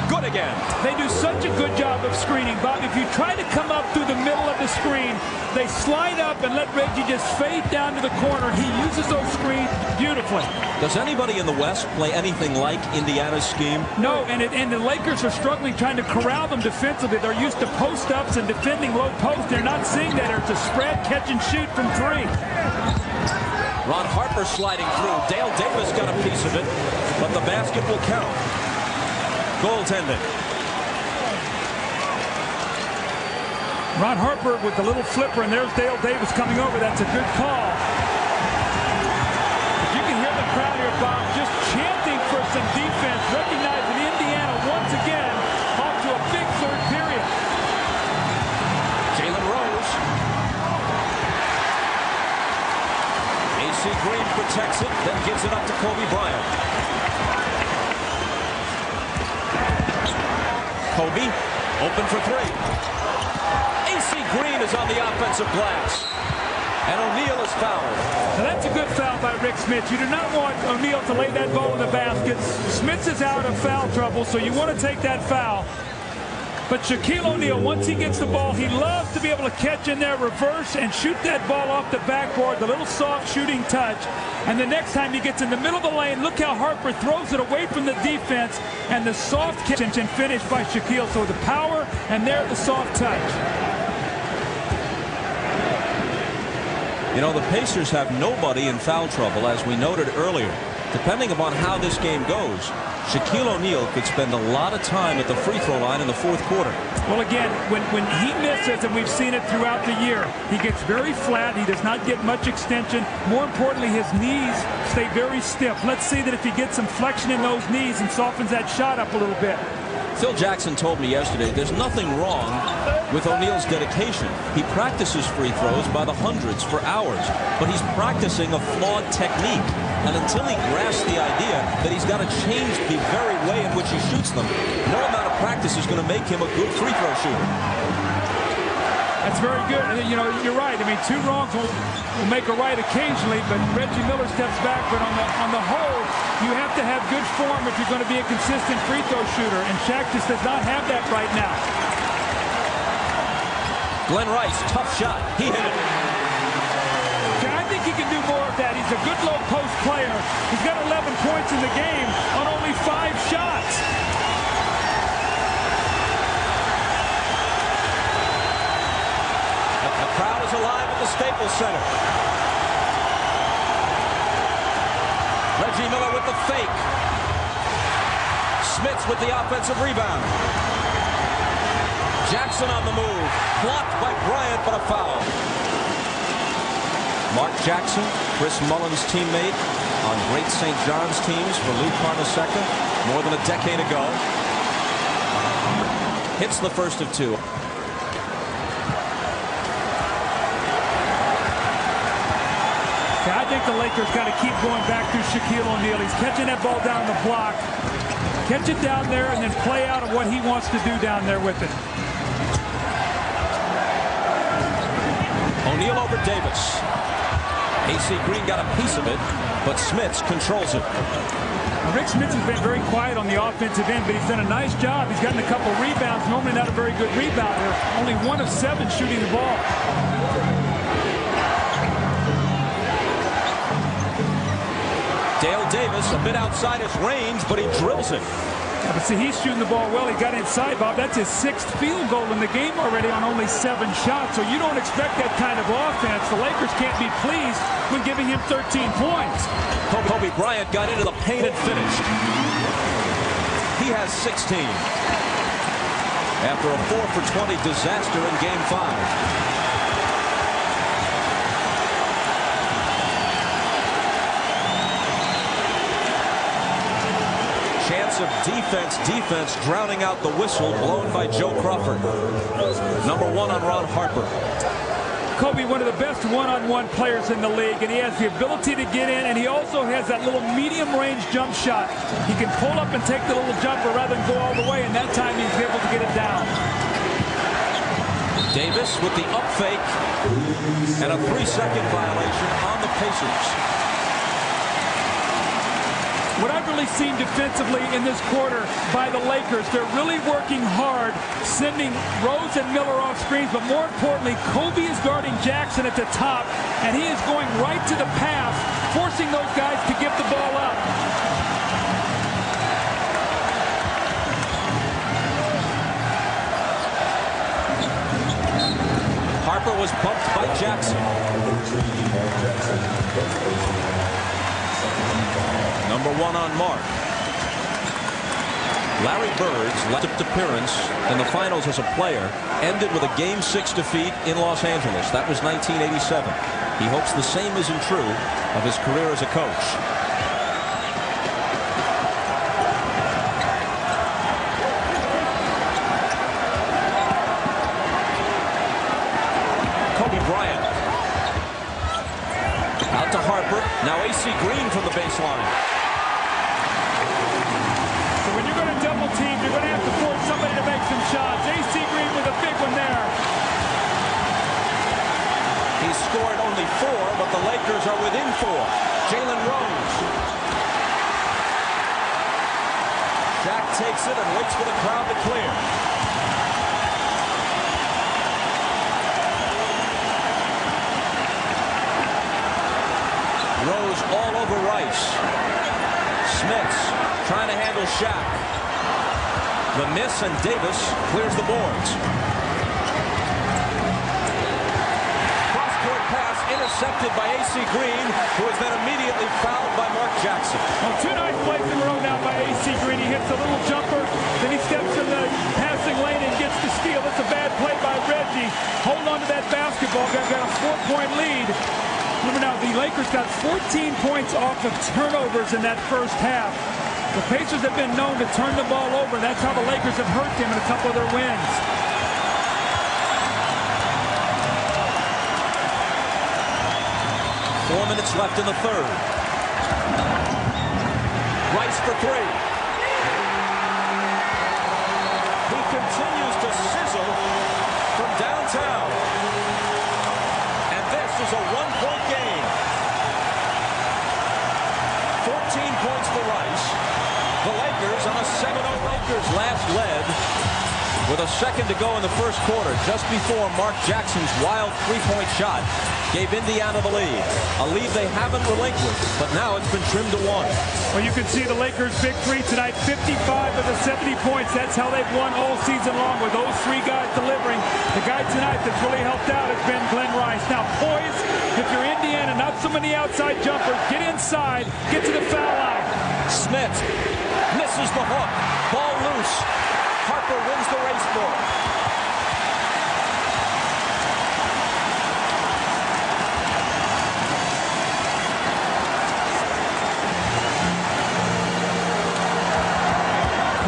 Good again. They do such a good job of screening, Bob. If you try to come up through the middle of the screen, they slide up and let Reggie just fade down to the corner. He uses those screens beautifully. Does anybody in the West play anything like Indiana's scheme? No, and the Lakers are struggling trying to corral them defensively. They're used to post-ups and defending low post. They're not seeing that. It's a spread, catch and shoot from 3. Ron Harper sliding through. Dale Davis got a piece of it, but the basket will count. Goaltending. Ron Harper with the little flipper, and there's Dale Davis coming over. That's a good call. But you can hear the crowd here, Bob, just chanting for some defense, recognizing Indiana once again off to a big third period. Jalen Rose. AC Green protects it, then gives it up to Kobe Bryant. Kobe, open for 3. AC Green is on the offensive glass. And O'Neal is fouled. Now that's a good foul by Rick Smith. You do not want O'Neal to lay that ball in the basket. Smith is out of foul trouble, so you want to take that foul. But Shaquille O'Neal, once he gets the ball, he loves to be able to catch in there, reverse, and shoot that ball off the backboard, the little soft shooting touch. And the next time he gets in the middle of the lane, look how Harper throws it away from the defense, and the soft catch and finish by Shaquille. So the power, and there the soft touch. You know, the Pacers have nobody in foul trouble, as we noted earlier. Depending upon how this game goes, Shaquille O'Neal could spend a lot of time at the free throw line in the fourth quarter. Well, again, when he misses, and we've seen it throughout the year, he gets very flat. He does not get much extension. More importantly, his knees stay very stiff. Let's see that if he gets some flexion in those knees and softens that shot up a little bit. Phil Jackson told me yesterday there's nothing wrong with O'Neal's dedication. He practices free throws by the hundreds for hours, but he's practicing a flawed technique. And until he grasps the idea that he's got to change the very way in which he shoots them, no amount of practice is going to make him a good free throw shooter. That's very good. And, you know, you're right. I mean, 2 wrongs will make a right occasionally, but Reggie Miller steps back. But on the whole, you have to have good form if you're going to be a consistent free throw shooter, and Shaq just does not have that right now. Glenn Rice, tough shot. He hit it. I think he can do more of that. He's a good low post player. He's got 11 points in the game on only 5 shots. The crowd is alive. at the Staples Center. Reggie Miller with the fake. Smits with the offensive rebound. Jackson on the move. Blocked by Bryant, but a foul. Mark Jackson, Chris Mullins' teammate on great St. John's teams for Lou Carnesecca more than a decade ago. Hits the first of two. I think the Lakers got to keep going back through Shaquille O'Neal. He's catching that ball down the block. Catch it down there and then play out of what he wants to do down there with it. O'Neal over Davis. AC Green got a piece of it, but Smits controls it. Rick Smits has been very quiet on the offensive end, but he's done a nice job. He's gotten a couple rebounds. Normally not a very good rebounder. Only 1 of 7 shooting the ball. Dale Davis a bit outside his range, but he drills it. Yeah, but see, he's shooting the ball well. He got inside, Bob. That's his 6th field goal in the game already on only 7 shots. So you don't expect that kind of offense. The Lakers can't be pleased when giving him 13 points. Kobe Bryant got into the paint and finished. He has 16. After a 4 for 20 disaster in Game 5. Chance of defense drowning out the whistle blown by Joe Crawford. Number 1 on Ron Harper. Kobe, one of the best one-on-one players in the league, and he has the ability to get in, and he also has that little medium-range jump shot. He can pull up and take the little jumper rather than go all the way, and that time he's able to get it down. Davis with the up fake and a 3-second violation on the Pacers. What I've really seen defensively in this quarter by the Lakers, they're really working hard, sending Rose and Miller off screens, but more importantly, Kobe is guarding Jackson at the top, and he is going right to the pass, forcing those guys to give the ball up. Harper was bumped by Jackson. Number 1 on Mark. Larry Bird's last appearance in the finals as a player ended with a Game 6 defeat in Los Angeles. That was 1987. He hopes the same isn't true of his career as a coach. Kobe Bryant. Out to Harper. Now AC Green from the baseline. When you're going to double team, you're going to have to force somebody to make some shots. AC Green with a big one there. He's scored only 4, but the Lakers are within 4. Jalen Rose. Shaq takes it and waits for the crowd to clear. Rose all over Rice. Smits trying to handle Shaq. The miss, and Davis clears the boards. Cross-court pass intercepted by AC Green, who is then immediately fouled by Mark Jackson. Well, 2 nice plays in a row now by AC Green. He hits a little jumper, then he steps in the passing lane and gets the steal. It's a bad play by Reggie. Hold on to that basketball. Got a 4-point lead. Remember now, the Lakers got 14 points off of turnovers in that first half. The Pacers have been known to turn the ball over. That's how the Lakers have hurt them in a couple of their wins. 4 minutes left in the third. Rice for 3. He continues to sizzle from downtown. And this is a 1-point game. 14 points for Rice. The Lakers on a 7-0. Lakers last led with a second to go in the first quarter, just before Mark Jackson's wild 3-point shot gave Indiana the lead. A lead they haven't relinquished, but now it's been trimmed to 1. Well, you can see the Lakers' victory tonight, 55 of the 70 points. That's how they've won all season long, with those three guys delivering. The guy tonight that's really helped out has been Glen Rice. Now, poise, if you're Indiana, not so many outside jumpers. Get inside, get to the foul line. Smith misses the hook. Ball loose. Harper wins the race for it.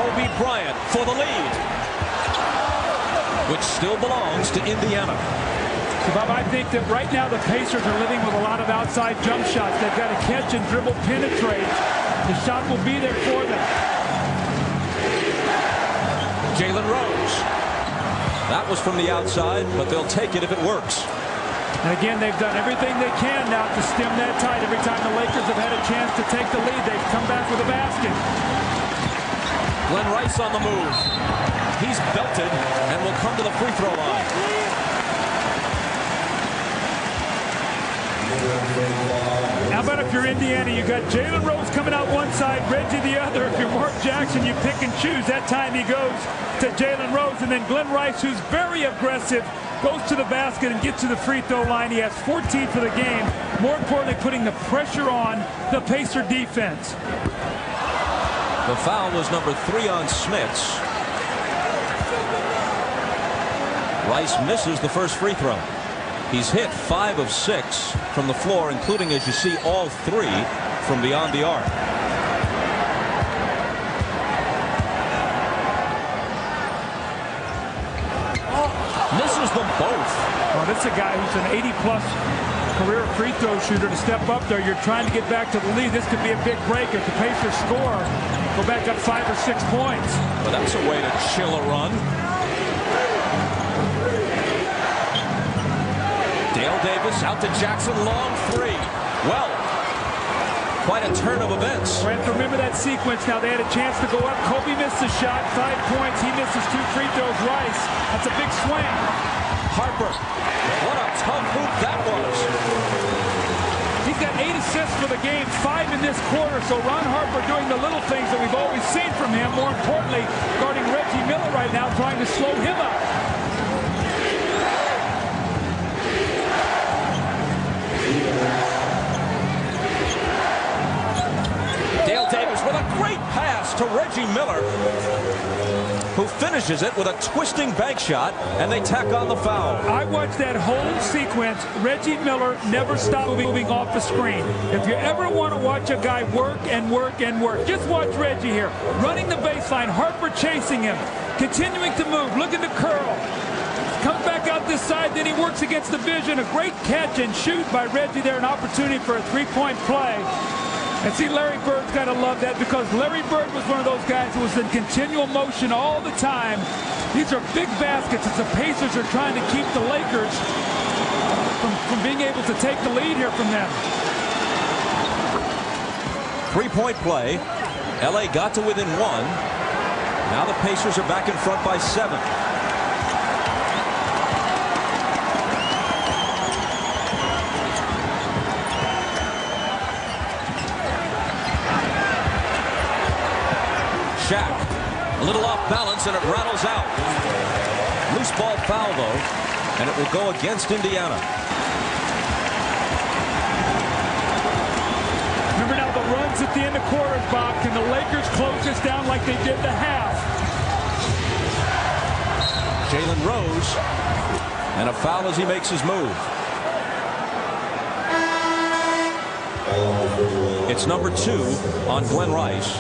Kobe Bryant for the lead, which still belongs to Indiana. So, Bob, I think that right now the Pacers are living with a lot of outside jump shots. They've got to catch and dribble, penetrate. The shot will be there for them. Jalen Rose. That was from the outside, but they'll take it if it works. And again, they've done everything they can now to stem that tide. Every time the Lakers have had a chance to take the lead, they've come back with a basket. Glen Rice on the move. He's belted and will come to the free throw line. How about if you're Indiana, you got Jalen Rose coming out one side, Reggie the other. If you're Mark Jackson, you pick and choose. That time he goes to Jalen Rose, and then Glen Rice, who's very aggressive, goes to the basket and gets to the free throw line. He has 14 for the game. More importantly, putting the pressure on the Pacer defense. The foul was number 3 on Smits. Rice misses the first free throw. He's hit 5 of 6 from the floor, including, as you see, all 3 from beyond the arc. Misses them both. Well, this is a guy who's an 80-plus career free throw shooter. To step up there, you're trying to get back to the lead. This could be a big break if the Pacers score. Go back up 5 or 6 points. Well, that's a way to chill a run. Dale Davis out to Jackson, long 3. Well, quite a turn of events. We have to remember that sequence now. They had a chance to go up. Kobe missed the shot, 5 points. He misses 2 free throws. Rice, that's a big swing. Harper, what a tough hoop that was. He's got 8 assists for the game, 5 in this quarter. So Ron Harper doing the little things that we've always seen from him. More importantly, guarding Reggie Miller right now, trying to slow him up. Dale Davis with a great pass to Reggie Miller, who finishes it with a twisting bank shot, and they tack on the foul. I watched that whole sequence. Reggie Miller never stopped moving off the screen. If you ever want to watch a guy work and work and work, just watch Reggie here. Running the baseline, Harper chasing him, continuing to move, looking to curl. Comes back out this side, then he works against the vision. A great catch and shoot by Reggie there, an opportunity for a 3-point play. And see, Larry Bird's got to love that, because Larry Bird was one of those guys who was in continual motion all the time. These are big baskets as the Pacers are trying to keep the Lakers from being able to take the lead here from them. 3-point play. LA got to within 1. Now the Pacers are back in front by 7. Shaq, a little off balance, and it rattles out. Loose ball foul, though, and it will go against Indiana. Remember now the runs at the end of quarters, Bob. Can the Lakers close this down like they did the half? Jalen Rose, and a foul as he makes his move. It's number 2 on Glen Rice.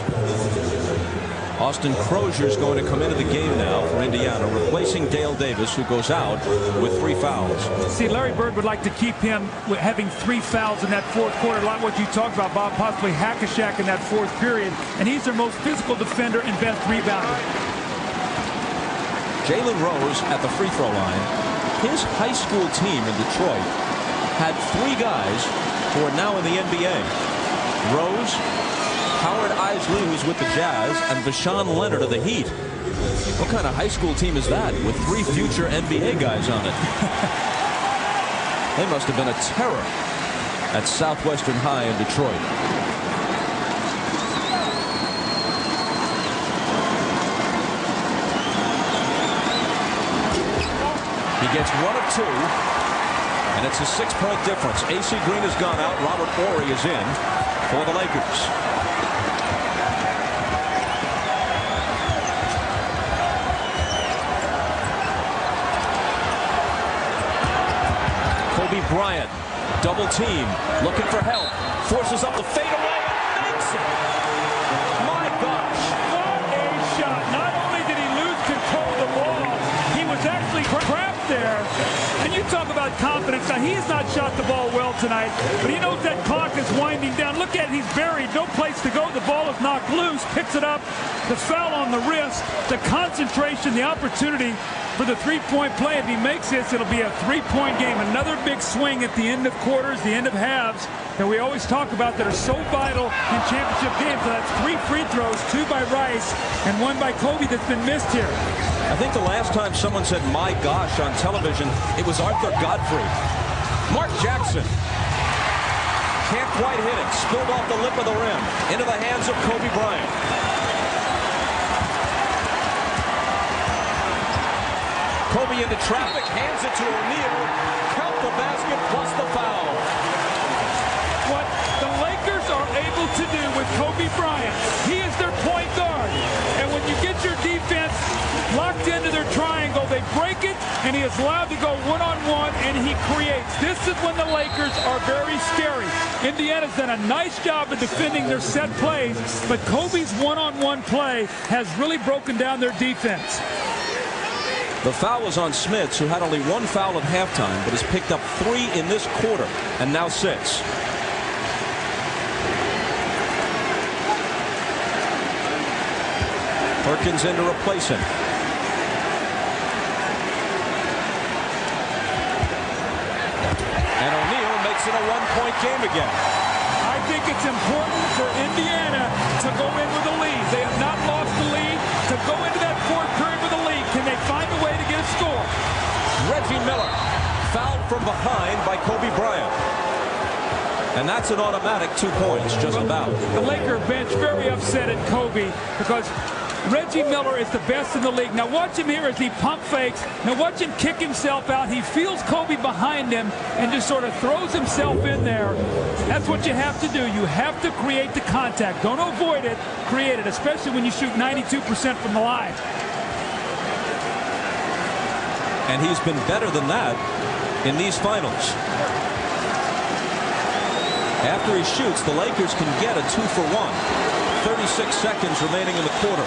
Austin Crozier's going to come into the game now for Indiana, replacing Dale Davis, who goes out with 3 fouls. See, Larry Bird would like to keep him having 3 fouls in that 4th quarter. A lot of what you talked about, Bob, possibly Hack-a-Shaq in that 4th period. And he's their most physical defender and best rebounder. Jalen Rose at the free throw line. His high school team in Detroit had 3 guys who are now in the NBA. Rose, Howard Isley, who's with the Jazz, and Vashawn Leonard of the Heat. What kind of high school team is that with 3 future NBA guys on it? They must have been a terror at Southwestern High in Detroit. It's 1 of 2. And it's a 6-point difference. AC Green has gone out. Robert Horry is in for the Lakers. Kobe Bryant, double team, looking for help. Forces up the fadeaway and makes it. My gosh. What a shot. Not only did he lose control of the ball, he was actually trapped there. And you talk about confidence. Now, he has not shot the ball well tonight, but he knows that clock is winding down. Look at it. He's buried. No place to go. The ball is knocked loose. Picks it up. The foul on the wrist. The concentration, the opportunity for the three-point play. If he makes this, it'll be a three-point game. Another big swing at the end of quarters, the end of halves that we always talk about that are so vital in championship games. So that's 3 free throws, 2 by Rice and 1 by Kobe that's been missed here. I think the last time someone said, my gosh, on television, it was Arthur Godfrey. Mark Jackson can't quite hit it. Spilled off the lip of the rim. Into the hands of Kobe Bryant. Kobe into traffic, hands it to O'Neal. Count the basket plus the foul. What the Lakers are able to do with Kobe Bryant, he is their point guard. And when you get your defense locked into their triangle, they break it, and he is allowed to go one-on-one, and he creates. This is when the Lakers are very scary. Indiana's done a nice job of defending their set plays, but Kobe's one-on-one play has really broken down their defense. The foul was on Smits, who had only 1 foul at halftime, but has picked up 3 in this quarter, and now 6. Perkins in to replace him. And O'Neal makes it a 1-point game again. I think it's important for Indiana to go in with a lead. They have not lost the lead. To go into that fourth period with a lead, can they find a way to get a score? Reggie Miller fouled from behind by Kobe Bryant. And that's an automatic 2 points, just about. The Laker bench very upset at Kobe because Reggie Miller is the best in the league. Now watch him here as he pump fakes. Now watch him kick himself out. He feels Kobe behind him and just sort of throws himself in there. That's what you have to do. You have to create the contact. Don't avoid it. Create it, especially when you shoot 92% from the line. And he's been better than that in these finals. After he shoots, the Lakers can get a 2-for-1. 36 seconds remaining in the quarter.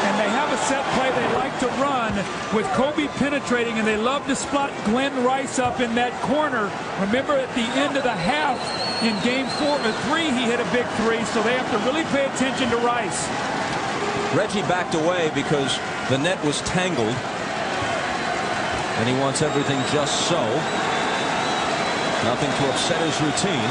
And they have a set play they like to run with Kobe penetrating, and they love to spot Glenn Rice up in that corner. Remember at the end of the half in game 4 or 3, he hit a big 3, so they have to really pay attention to Rice. Reggie backed away because the net was tangled, and he wants everything just so. Nothing to upset his routine.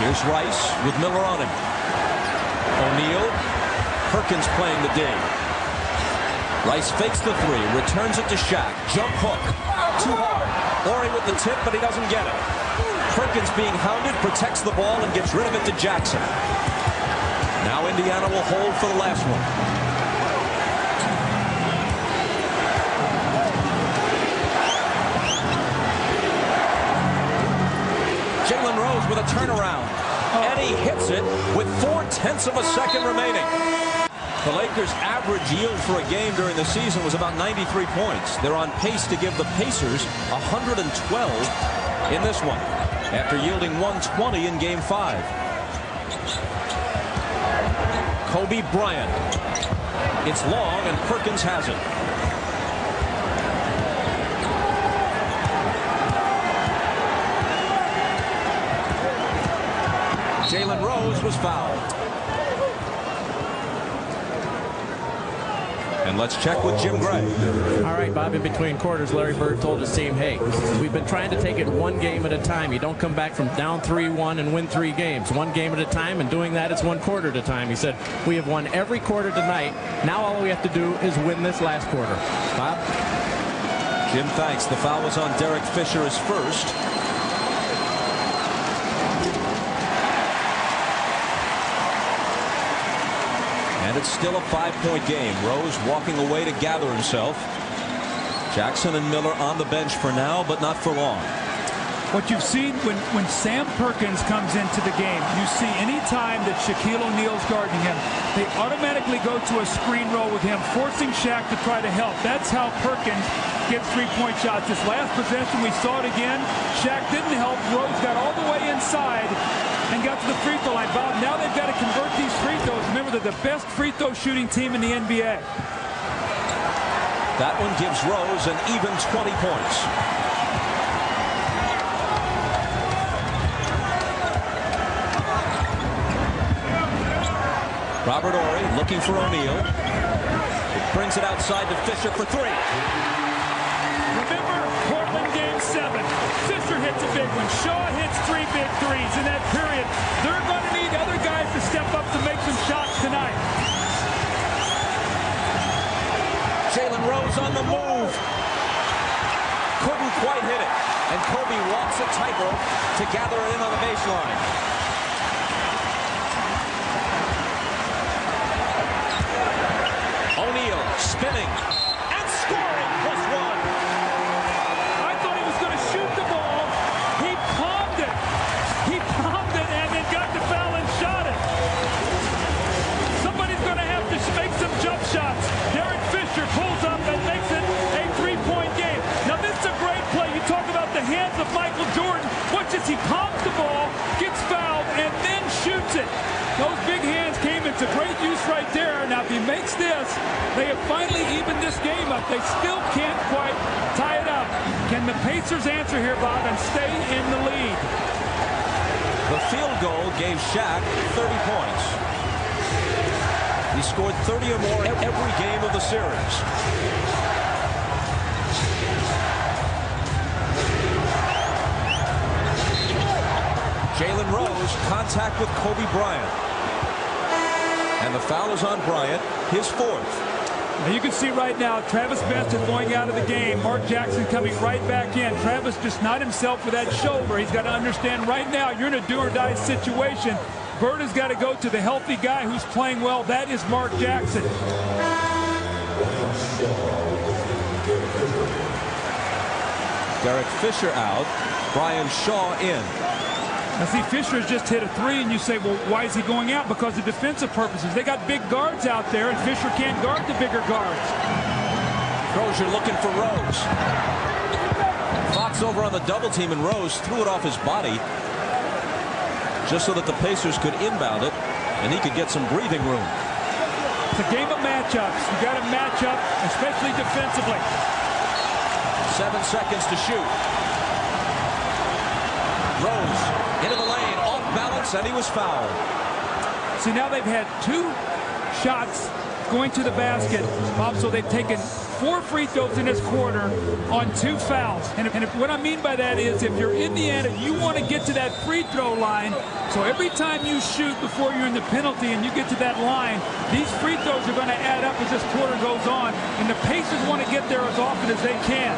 Here's Rice with Miller on him. O'Neal. Perkins playing the D. Rice fakes the 3, returns it to Shaq. Jump hook. Too hard. Horry with the tip, but he doesn't get it. Perkins being hounded, protects the ball, and gets rid of it to Jackson. Now Indiana will hold for the last one. Jalen Rose with a turnaround. And he hits it with 0.4 of a second remaining. The Lakers' average yield for a game during the season was about 93 points. They're on pace to give the Pacers 112 in this one, after yielding 120 in Game 5. Kobe Bryant. It's long, and Perkins has it. Jalen Rose was fouled. And let's check with Jim Gray. All right, Bob, in between quarters, Larry Bird told his team, hey, we've been trying to take it one game at a time. You don't come back from down 3-1 and win 3 games. One game at a time, and doing that is 1 quarter at a time. He said, we have won every quarter tonight. Now all we have to do is win this last quarter. Bob? Jim thanks. The foul was on Derek Fisher, his first. And it's still a 5-point game. Rose walking away to gather himself. Jackson and Miller on the bench for now, but not for long. What you've seen when Sam Perkins comes into the game, you see any time that Shaquille O'Neal's guarding him, they automatically go to a screen roll with him, forcing Shaq to try to help. That's how Perkins gets three-point shots. This last possession, we saw it again. Shaq didn't help. Rose got all the way inside and got to the free throw line. Bob, now they've got to convert these free throws. Remember, they're the best free throw shooting team in the NBA. That one gives Rose an even 20 points. Robert Horry looking for O'Neal. Brings it outside to Fisher for three. Remember Portland Game 7. Fisher hits a big one. Shaw hits 3 big threes in that period. They're going to need other guys to step up to make some shots tonight. Jalen Rose on the move. Couldn't quite hit it. And Kobe walks a tightrope to gather it in on the baseline. O'Neal spinning and scoring +1. I thought he was going to shoot the ball. He palmed it. He palmed it and then got the foul and shot it. Somebody's going to have to make some jump shots. Derek Fisher pulls up and makes it a 3-point game. Now this is a great play. You talk about the hands of Michael Jordan. Watch as he palms the ball, gets fouled, and then shoots it. Those big hands came into great use right there. Now, if he makes this, they have finally evened this game up. They still can't quite tie it up. Can the Pacers answer here, Bob, and stay in the lead? The field goal gave Shaq 30 points. He scored 30 or more every game of the series. Jalen Rose, contact with Kobe Bryant. And the foul is on Bryant, his fourth. Now you can see right now, Travis Best is going out of the game. Mark Jackson coming right back in. Travis just not himself with that shoulder. He's got to understand right now you're in a do-or-die situation. Bird has got to go to the healthy guy who's playing well. That is Mark Jackson. Derek Fisher out. Brian Shaw in. Now see, Fisher's just hit a 3, and you say, well, why is he going out? Because of defensive purposes. They got big guards out there, and Fisher can't guard the bigger guards. Crozier looking for Rose. Fox over on the double team, and Rose threw it off his body just so that the Pacers could inbound it, and he could get some breathing room. It's a game of matchups. You got to match up, especially defensively. 7 seconds to shoot. Rose into the lane, off balance, and he was fouled. See, now they've had 2 shots going to the basket, Bob, so they've taken 4 free throws in this quarter on 2 fouls. And what I mean by that is if you're Indiana, you want to get to that free throw line. So every time you shoot before you're in the penalty and you get to that line, these free throws are going to add up as this quarter goes on. And the Pacers want to get there as often as they can.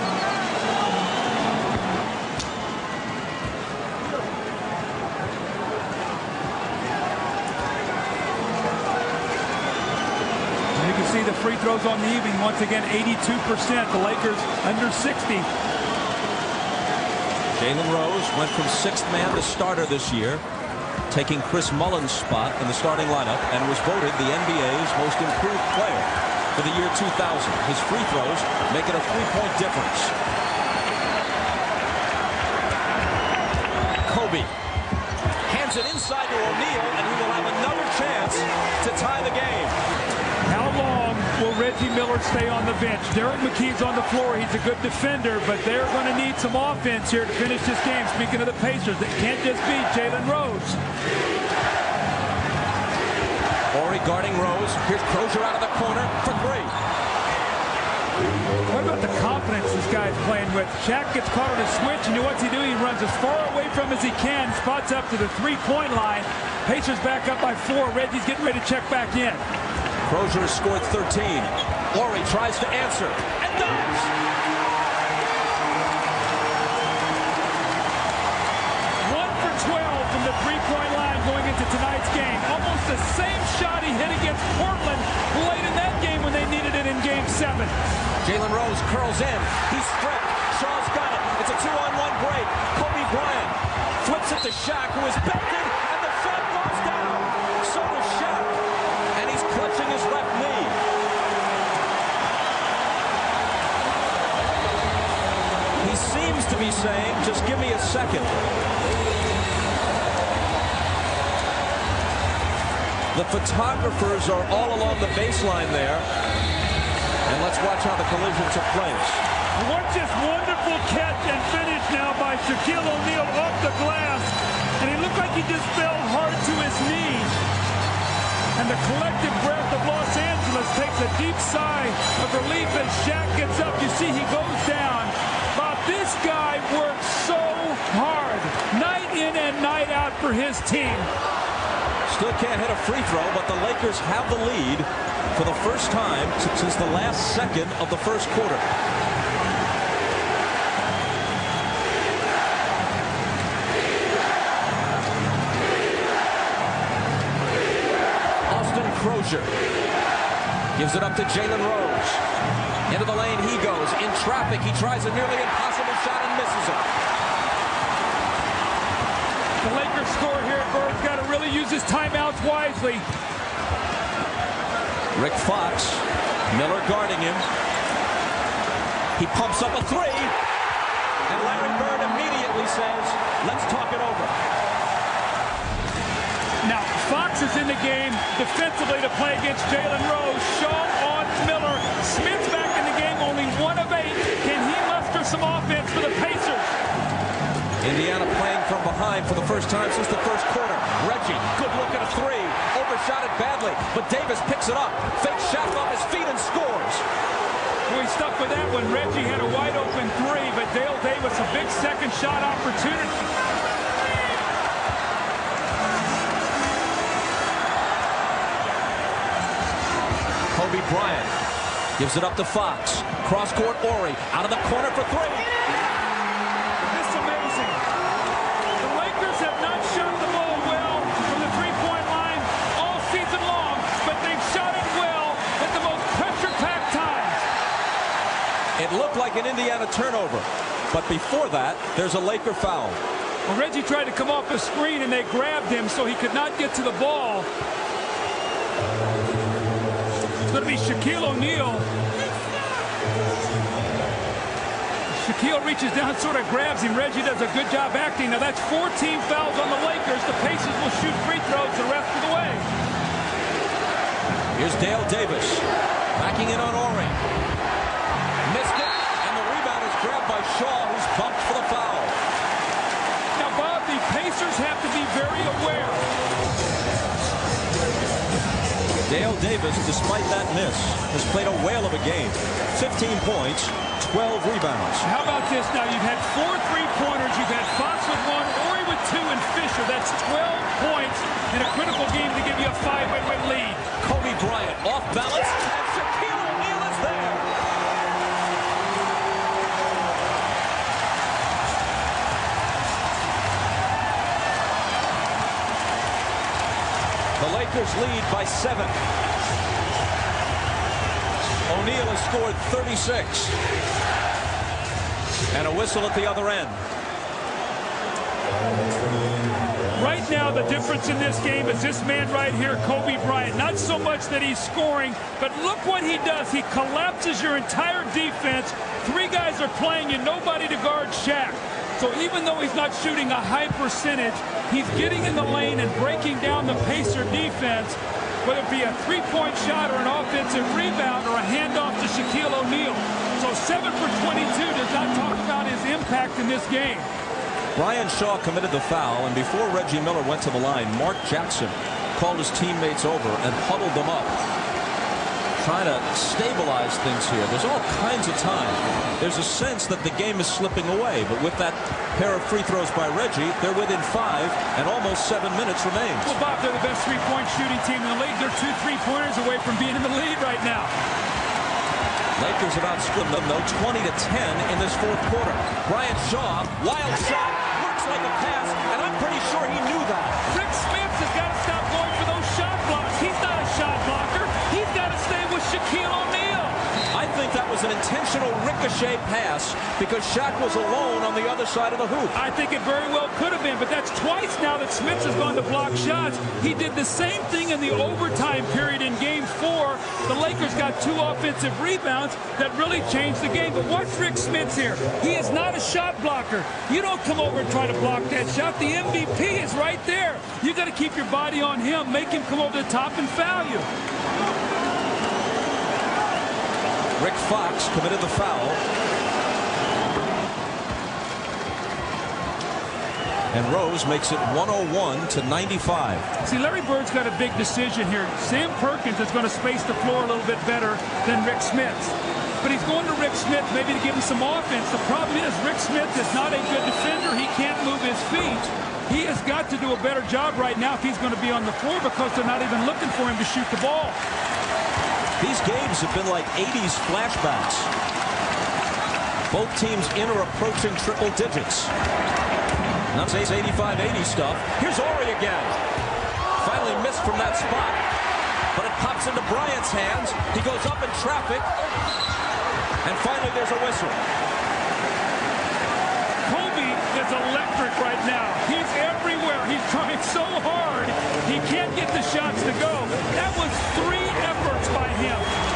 See the free throws on the evening. Once again, 82%. The Lakers under 60. Jalen Rose went from 6th man to starter this year, taking Chris Mullin's spot in the starting lineup, and was voted the NBA's most improved player for the year 2000. His free throws make it a 3-point difference. Kobe hands it inside to O'Neal, and he will have another chance to tie the game. How long will Reggie Miller stay on the bench? Derek McKee's on the floor. He's a good defender, but they're going to need some offense here to finish this game. Speaking of the Pacers, it can't just be Jalen Rose. Horry guarding Rose. Here's Crozier out of the corner for 3. What about the confidence this guy's playing with? Shaq gets caught on a switch, and what's he do? He runs as far away from as he can, spots up to the 3-point line. Pacers back up by 4. Reggie's getting ready to check back in. Crozier has scored 13. Horry tries to answer and does. three-point line going into tonight's game. Almost the same shot he hit against Portland late in that game when they needed it in Game 7. Jalen Rose curls in. He's stripped. Shaw's got it. It's a 2-on-1 break. Kobe Bryant flips it to Shaq, who is belted, and the shot goes down. So does Shaq, and he's clutching his left knee. He seems to be saying, just give me a second. The photographers are all along the baseline there. And let's watch how the collision took place. What just wonderful catch and finish now by Shaquille O'Neal off the glass. And he looked like he just fell hard to his knee. And the collective breath of Los Angeles takes a deep sigh of relief as Shaq gets up. You see he goes down. Bob, this guy works so hard, night in and night out for his team. Still can't hit a free throw, but the Lakers have the lead for the first time since the last second of the first quarter. Austin Crozier gives it up to Jalen Rose. Into the lane he goes. In traffic, he tries a nearly impossible shot and misses it. The Lakers score here. Bird's got to really use his timeouts wisely. Rick Fox, Miller guarding him. He pumps up a three, and Larry Bird immediately says, let's talk it over. Now, Fox is in the game defensively to play against Jalen Rose. Shaw on Miller. Smith's back in the game, only 1 of 8. Can he muster some offense for the Pacers? Indiana playing from behind for the first time since the first quarter. Reggie, good look at a three. Overshot it badly, but Davis picks it up. Fake shot off his feet and scores. Well, he stuck with that one. Reggie had a wide open three, but Dale Davis a big second shot opportunity. Kobe Bryant gives it up to Fox. Cross court Ori out of the corner for three. It's amazing. The Lakers have not shot the ball well from the three-point line all season long, but they've shot it well at the most pressure-packed times. It looked like an Indiana turnover, but before that, there's a Laker foul. Well, Reggie tried to come off the screen, and they grabbed him, so he could not get to the ball. It's going to be Shaquille O'Neal. Shaquille reaches down, sort of grabs him. Reggie does a good job acting. Now, that's 4 team fouls on the Lakers. The Pacers will shoot free throws the rest of the way. Here's Dale Davis backing in on Ori. Missed it, and the rebound is grabbed by Shaw, who's bumped for the foul. Now, Bob, the Pacers have to be very aware. Dale Davis, despite that miss, has played a whale of a game. 15 points, 12 rebounds. How about this now? You've had 4 three-pointers. You've had Fox with 1, Ori with 2, and Fisher. That's 12 points in a critical game to give you a 5-win lead. Kobe Bryant off balance, and Shaquille O'Neal is there. The Lakers lead by 7. O'Neal has scored 36. And a whistle at the other end. Right now, the difference in this game is this man right here, Kobe Bryant. Not so much that he's scoring, but look what he does. He collapses your entire defense. 3 guys are playing and nobody to guard Shaq. So even though he's not shooting a high percentage, he's getting in the lane and breaking down the Pacer defense, whether it be a three-point shot or an offensive rebound or a handoff to Shaquille O'Neal. So 7 for 22 does not talk about his impact in this game. Brian Shaw committed the foul, and before Reggie Miller went to the line, Mark Jackson called his teammates over and huddled them up, trying to stabilize things here. There's all kinds of time. There's a sense that the game is slipping away, but with that pair of free throws by Reggie, they're within 5, and almost 7 minutes remains. Well, Bob, they're the best three-point shooting team in the league. They're 2 3-pointers away from being in the lead right now. Lakers have outscored them, though, 20-10 in this 4th quarter. Brian Shaw, wild shot, looks like a pass, and I'm pretty sure he knew that. was an intentional ricochet pass because Shaq was alone on the other side of the hoop. I think it very well could have been, but that's twice now that Smits has gone to block shots. He did the same thing in the overtime period in Game 4. The Lakers got 2 offensive rebounds that really changed the game. But watch Rick Smits here. He is not a shot blocker. You don't come over and try to block that shot. The MVP is right there. You got to keep your body on him, make him come over the top and foul you. Rick Fox committed the foul. And Rose makes it 101 to 95. See, Larry Bird's got a big decision here. Sam Perkins is going to space the floor a little bit better than Rick Smits. But he's going to Rick Smith maybe to give him some offense. The problem is Rick Smith is not a good defender. He can't move his feet. He has got to do a better job right now if he's going to be on the floor because they're not even looking for him to shoot the ball. These games have been like 80s flashbacks. Both teams in or approaching triple digits. Not 85-80 stuff. Here's Horry again. Finally missed from that spot. But it pops into Bryant's hands. He goes up in traffic. And finally there's a whistle. Kobe is electric right now. He's everywhere. He's trying so hard. He can't get the shots to go. That was 3 efforts by him.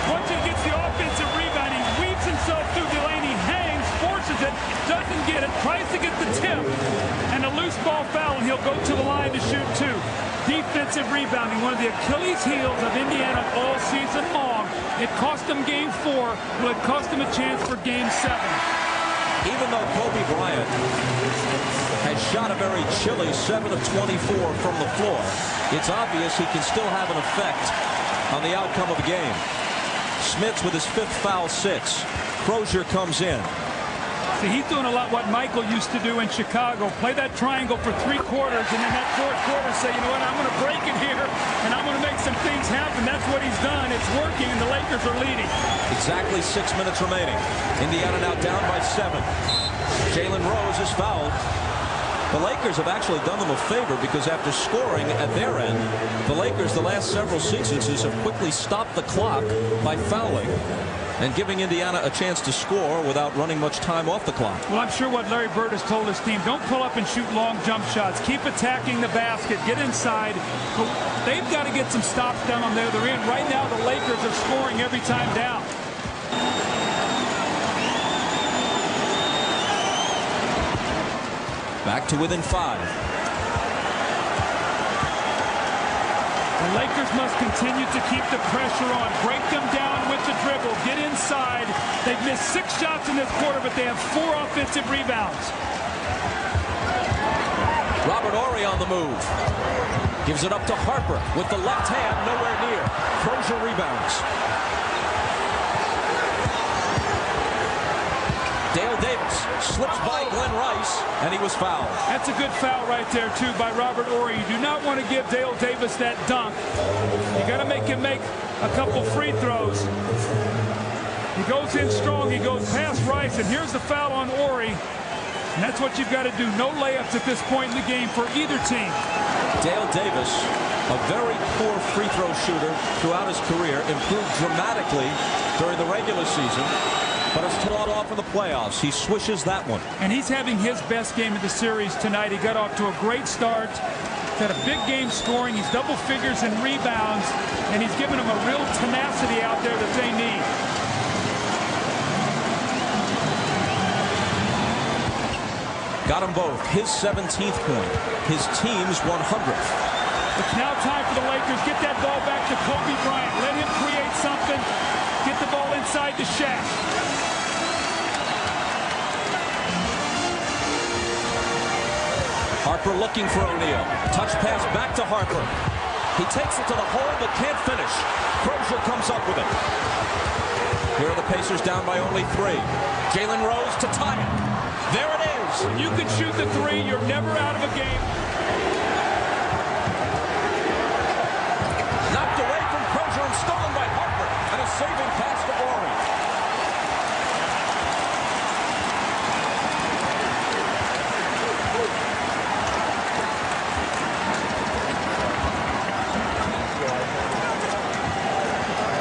Once he gets the offensive rebound, he weaves himself through Delaney, hangs, forces it, doesn't get it, tries to get the tip, and a loose ball foul, and he'll go to the line to shoot 2. Defensive rebounding, one of the Achilles heels of Indiana all season long. It cost them Game 4. Will it cost them a chance for Game 7? Even though Kobe Bryant has shot a very chilly 7 of 24 from the floor, it's obvious he can still have an effect on the outcome of the game. Smits with his 5th foul, 6. Crozier comes in. See, he's doing a lot what Michael used to do in Chicago. Play that triangle for 3 quarters, and then that 4th quarter say, you know what, I'm going to break it here, and I'm going to make some things happen. That's what he's done. It's working, and the Lakers are leading. Exactly 6 minutes remaining. Indiana now down by 7. Jalen Rose is fouled. The Lakers have actually done them a favor because after scoring at their end, the Lakers the last several seasons have quickly stopped the clock by fouling and giving Indiana a chance to score without running much time off the clock. Well, I'm sure what Larry Bird has told his team, don't pull up and shoot long jump shots. Keep attacking the basket. Get inside. But they've got to get some stops down on the other end. Right now, the Lakers are scoring every time down. Back to within 5. The Lakers must continue to keep the pressure on. Break them down with the dribble. Get inside. They've missed 6 shots in this quarter, but they have 4 offensive rebounds. Robert Horry on the move. Gives it up to Harper with the left hand nowhere near. Crozier rebounds. Dale Davis slips by Glenn Rice, and he was fouled. That's a good foul right there, too, by Robert Horry. You do not want to give Dale Davis that dunk. You got to make him make a couple free throws. He goes in strong. He goes past Rice, and here's the foul on Horry. And that's what you've got to do. No layups at this point in the game for either team. Dale Davis, a very poor free throw shooter throughout his career, improved dramatically during the regular season, but has clawed off in the playoffs. He swishes that one. And he's having his best game of the series tonight. He got off to a great start. He's had a big game scoring. He's double figures in rebounds, and he's given them a real tenacity out there that they need. Got them both. His 17th point. His team's 100th. It's now time for the Lakers. Get that ball back to Kobe Bryant. Let him create something. Get the ball inside to Shaq. Harper looking for O'Neal. Touch pass back to Harper. He takes it to the hole but can't finish. Crozier comes up with it. Here are the Pacers down by only 3. Jalen Rose to tie it. There it is. You can shoot the 3. You're never out of a game. Knocked away from Crozier and stolen by Harper. And a saving pass to Horry.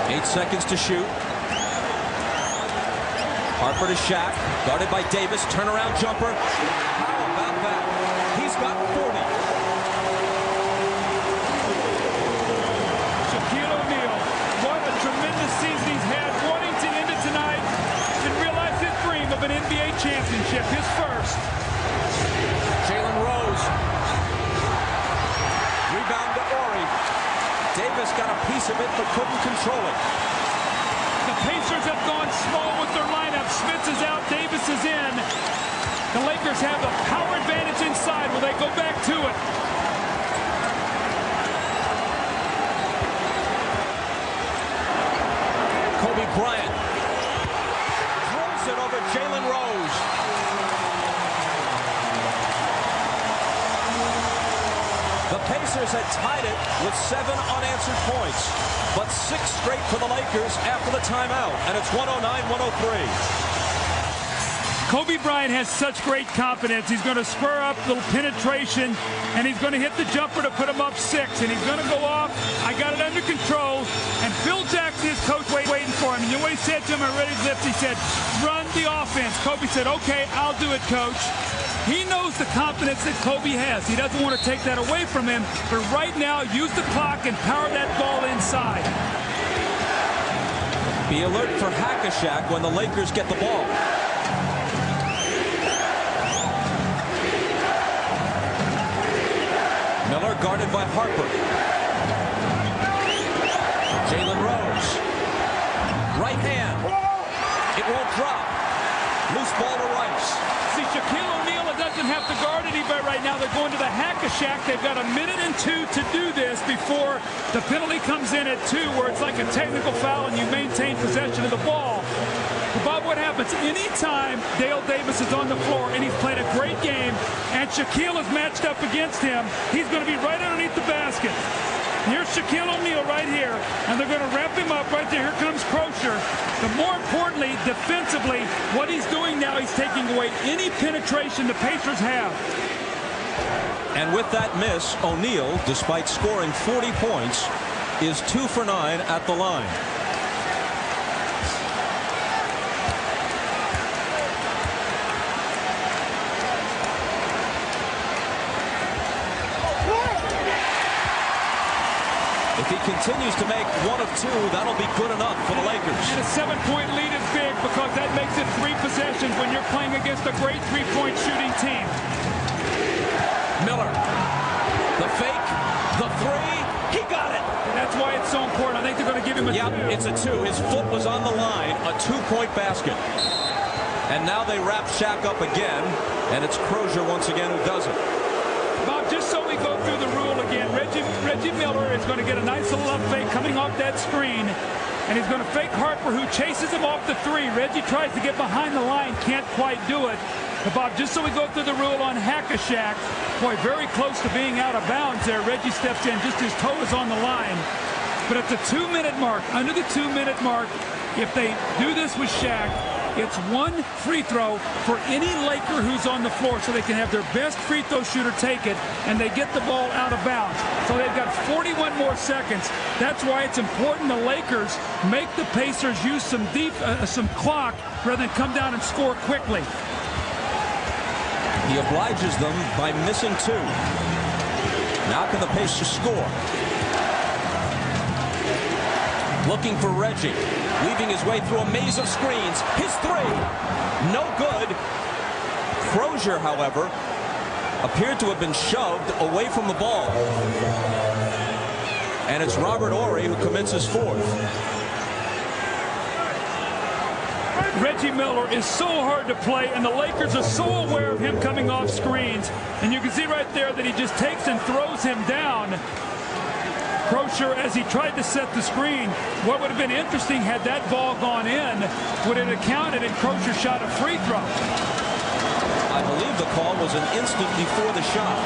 Eight seconds to shoot. Harper to Shaq, guarded by Davis, turnaround jumper. How about that? He's got 40. Shaquille O'Neal, what a tremendous season he's had, wanting to end it tonight and realize his dream of an NBA championship, his first. Jalen Rose. Rebound to Horry. Davis got a piece of it but couldn't control it. The Pacers have gone small with their lineup. Smith is out, Davis is in. The Lakers have a power advantage inside. Will they go back to it? Kobe Bryant throws it over Jalen Rose. The Pacers had tied it with 7 unanswered points, but 6 straight for the Lakers after the timeout, and it's 109-103. Kobe Bryant has such great confidence. He's going to spur up the penetration, and he's going to hit the jumper to put him up 6, and he's going to go off. I got it under control, and Phil Jackson, his coach, waiting for him. And you know what he said to him at Ready's lips? He said, run the offense. Kobe said, okay, I'll do it, coach. He knows the confidence that Kobe has. He doesn't want to take that away from him, but right now, use the clock and power that ball inside. Be alert for Hack-a-Shaq when the Lakers get the ball. Miller guarded by Harper. Jalen Rose. Right hand. It won't drop. Loose ball to Rice. See, Shaquille O'Neal doesn't have to guard anybody right now. They're going to the Hack-a-Shaq. They've got 1 minute and 2 to do this before the penalty comes in at 2, where it's like a technical foul and you maintain possession of the ball. But Bob, what happens anytime Dale Davis is on the floor and he's played a great game and Shaquille is matched up against him, he's going to be right underneath the basket. Here's Shaquille O'Neal right here, and they're going to ramp him up right there. Here comes Crozier. But more importantly, defensively, what he's doing now, he's taking away any penetration the Pacers have. And with that miss, O'Neal, despite scoring 40 points, is 2 for 9 at the line. If he continues to make 1 of 2, that'll be good enough for the Lakers. And a 7-point lead is big because that makes it 3 possessions when you're playing against a great 3-point shooting team. Miller, the fake, the 3, he got it. And that's why it's so important. I think they're going to give him a 2. Yep, it's a 2. His foot was on the line, a 2-point basket. And now they wrap Shaq up again, and it's Crozier once again who does it. Bob, just so we go through the rule again, Reggie Miller is going to get a nice little up fake coming off that screen, and he's going to fake Harper, who chases him off the 3. Reggie tries to get behind the line, can't quite do it. But Bob, just so we go through the rule on Hack-a-Shaq, boy, very close to being out of bounds there. Reggie steps in, just his toe is on the line. But at the 2-minute mark, under the 2-minute mark, if they do this with Shaq, it's 1 free throw for any Laker who's on the floor, so they can have their best free throw shooter take it, and they get the ball out of bounds. So they've got 41 more seconds. That's why it's important the Lakers make the Pacers use some clock rather than come down and score quickly. He obliges them by missing 2. Now can the Pacers score? Looking for Reggie, weaving his way through a maze of screens. His 3, no good. Crozier, however, appeared to have been shoved away from the ball. And it's Robert Horry who commits his 4th. Reggie Miller is so hard to play, and the Lakers are so aware of him coming off screens. And you can see right there that he just takes and throws him down. Crozier, as he tried to set the screen, what would have been interesting had that ball gone in, would it have counted and Crozier shot a free throw? I believe the call was an instant before the shot.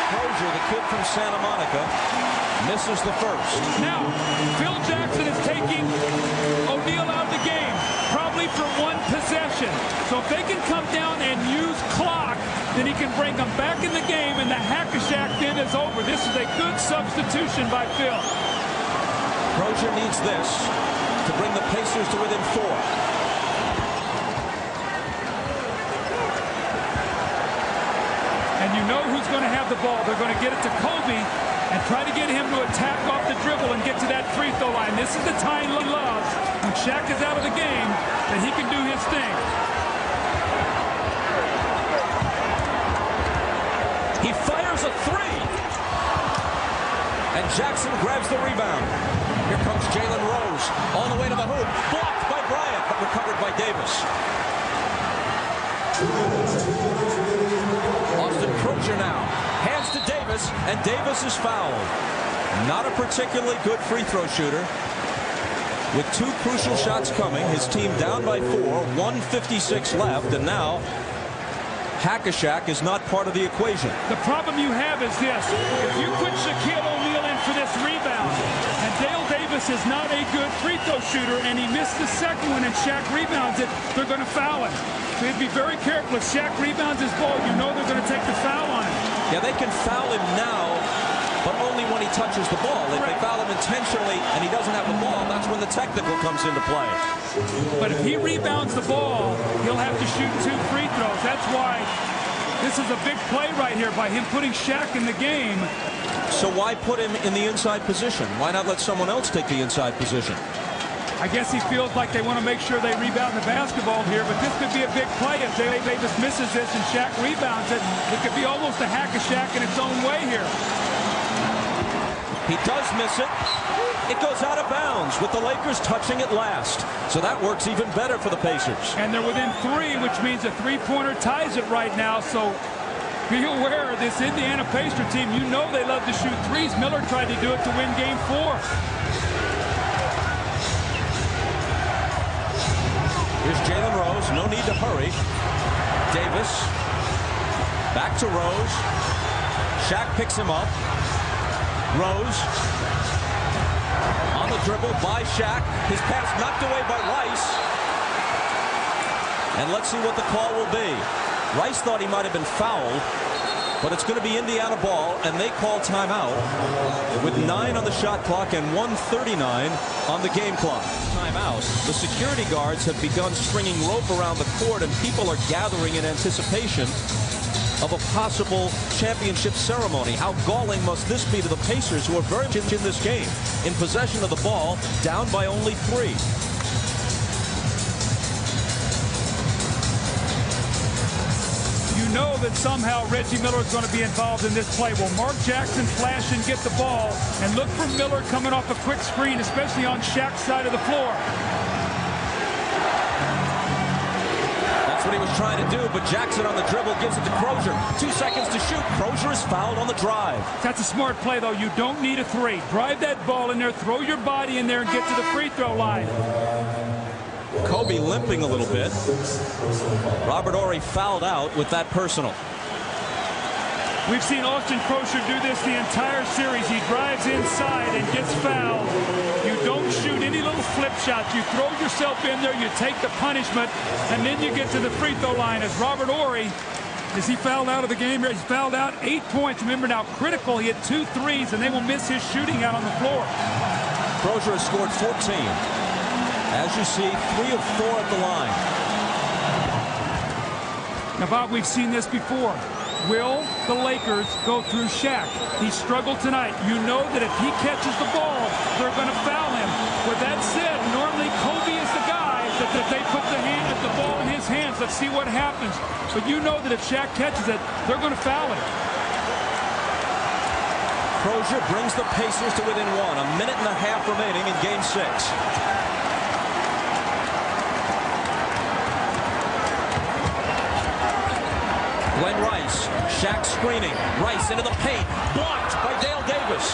Crozier, the kid from Santa Monica, misses the first. Now, Phil Jackson is taking O'Neal out of the game, probably for 1 possession. So if they can come down and use clock, then he can bring them back in the game, and the Hack-a-Shaq then is over. This is a good substitution by Phil. Crozier needs this to bring the Pacers to within 4. you know who's going to have the ball. They're going to get it to Kobe and try to get him to attack off the dribble and get to that free throw line. This is the time he loves, when Shaq is out of the game, that he can do his thing. He fires a three. And Jackson grabs the rebound. Here comes Jalen Rose all the way to the hoop. Blocked by Bryant, but recovered by Davis. Austin Crosier now. Hands to Davis, and Davis is fouled. Not a particularly good free throw shooter. With 2 crucial shots coming, his team down by 4, 1:56 left, and now Hack-a-Shaq is not part of the equation. The problem you have is this. If you put Shaquille O'Neal in for this rebound, and Dale Davis is not a good free throw shooter, and he missed the second one and Shaq rebounds it, they're going to foul him. So you'd be very careful. If Shaq rebounds his ball, you know they're going to take the foul on him. Yeah, they can foul him now, but only when he touches the ball. If they foul him intentionally and he doesn't have the ball, that's when the technical comes into play. But if he rebounds the ball, he'll have to shoot 2 free throws. That's why this is a big play right here by him putting Shaq in the game. So why put him in the inside position? Why not let someone else take the inside position? I guess he feels like they want to make sure they rebound the basketball here, but this could be a big play. If Dale Davis misses this and Shaq rebounds it, it could be almost a Hack-a-Shaq in its own way here. He does miss it. It goes out of bounds with the Lakers touching it last. So that works even better for the Pacers. And they're within 3, which means a 3-pointer ties it right now. So be aware of this Indiana Pacer team. You know they love to shoot threes. Miller tried to do it to win Game 4. Here's Jalen Rose. No need to hurry. Davis. Back to Rose. Shaq picks him up. Rose. On the dribble by Shaq. His pass knocked away by Rice. And let's see what the call will be. Rice thought he might have been fouled, but it's going to be Indiana ball, and they call timeout with 9 on the shot clock and 1:39 on the game clock. Timeout. The security guards have begun stringing rope around the court, and people are gathering in anticipation of a possible championship ceremony. How galling must this be to the Pacers, who are very much in this game, in possession of the ball, down by only 3. You know that somehow Reggie Miller is going to be involved in this play. Will Mark Jackson flash and get the ball, and look for Miller coming off a quick screen, especially on Shaq's side of the floor. That's what he was trying to do, but Jackson on the dribble gives it to Crosier. 2 seconds to shoot. Crosier is fouled on the drive. That's a smart play, though. You don't need a 3. Drive that ball in there, throw your body in there, and get to the free throw line. Kobe limping a little bit. Robert Horry fouled out with that personal. We've seen Austin Crosier do this the entire series. He drives inside and gets fouled. You don't shoot any little flip shots. You throw yourself in there, you take the punishment, and then you get to the free throw line. As Robert Horry, is he fouled out of the game? He's fouled out 8 points. Remember now, critical. He had 2 threes, and they will miss his shooting out on the floor. Crosier has scored 14. As you see, 3 of 4 at the line. Now, Bob, we've seen this before. Will the Lakers go through Shaq? He struggled tonight. You know that if he catches the ball, they're going to foul him. With that said, normally Kobe is the guy that they put the ball in his hands. Let's see what happens. But you know that if Shaq catches it, they're going to foul him. Crosier brings the Pacers to within 1. A minute and a half remaining in Game 6. Glenn Rice, Shaq screening. Rice into the paint, blocked by Dale Davis.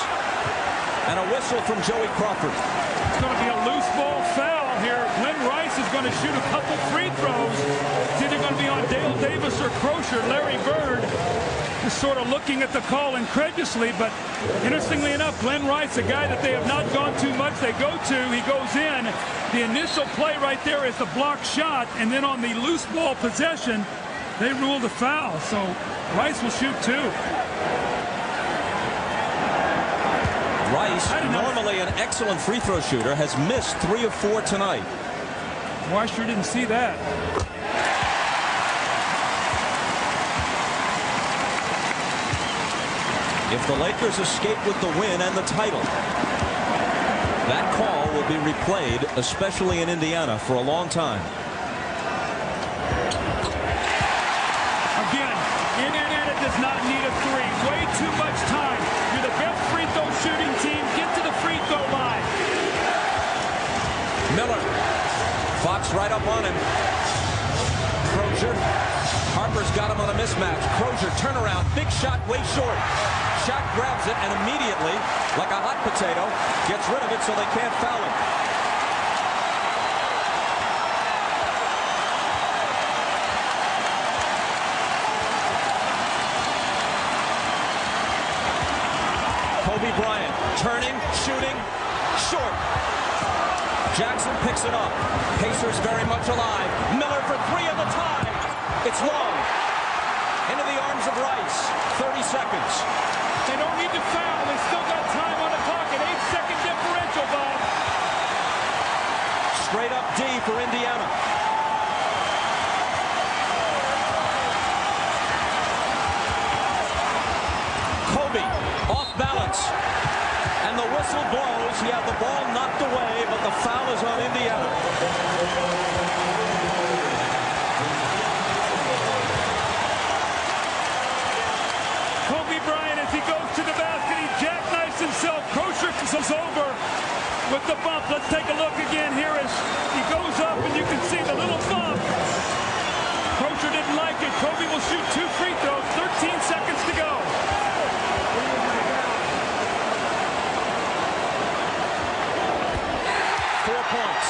And a whistle from Joey Crawford. It's going to be a loose ball foul here. Glenn Rice is going to shoot a couple free throws. It's either going to be on Dale Davis or Crosier. Larry Bird is sort of looking at the call incredulously, but interestingly enough, Glenn Rice, a guy that they have not gone too much, they go to, he goes in. The initial play right there is the block shot, and then on the loose ball possession, they ruled a foul, so Rice will shoot 2. Rice, normally an excellent free throw shooter, has missed 3 of 4 tonight. Well, I sure didn't see that. if the Lakers escape with the win and the title. That call will be replayed, especially in Indiana, for a long time. Again, Indiana does not need a three. Way too much time. You're the best free throw shooting team. Get to the free throw line. Miller. Fox right up on him. Crozier. Harper's got him on a mismatch. Crozier turnaround. Big shot way short. Shaq grabs it and immediately, like a hot potato, gets rid of it so they can't foul him. Kobe Bryant turning, shooting, short. Jackson picks it up. Pacers very much alive. Miller for three at the tie. It's long. Into the arms of Rice. 30 seconds. They don't need to foul. They still got time on the clock. An 8-second differential, Bob. Straight up D for Indiana. Kobe off balance. And the whistle blows. He had the ball knocked away, but the foul is on Indiana. Kobe Bryant, as he goes to the basket, he jackknifes himself. Crozier is over with the bump. Let's take a look again here as he goes up, and you can see the little bump. Crozier didn't like it. Kobe will shoot 2 free throws. 13 seconds to go. Points.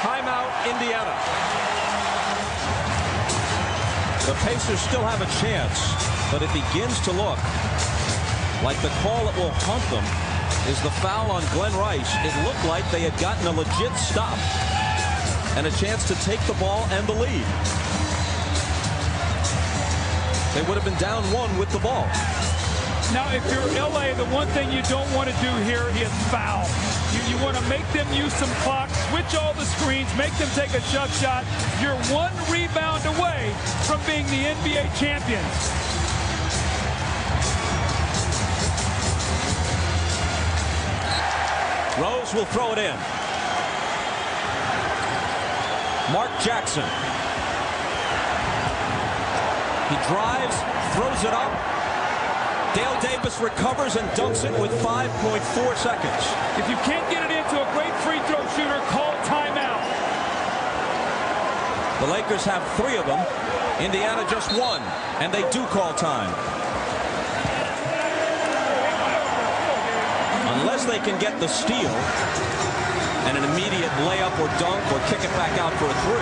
Timeout, Indiana. The Pacers still have a chance, but it begins to look like the call that will haunt them is the foul on Glenn Rice. It looked like they had gotten a legit stop and a chance to take the ball and the lead. They would have been down 1 with the ball. Now, if you're LA, the one thing you don't want to do here is foul. You want to make them use some clock, switch all the screens, make them take a jump shot. You're 1 rebound away from being the NBA champions. Rose will throw it in. Mark Jackson. He drives, throws it up. Dale Davis recovers and dunks it with 5.4 seconds. If you can't get it into a great free throw shooter, call timeout. The Lakers have 3 of them. Indiana just 1, and they do call time. Unless they can get the steal and an immediate layup or dunk or kick it back out for a 3,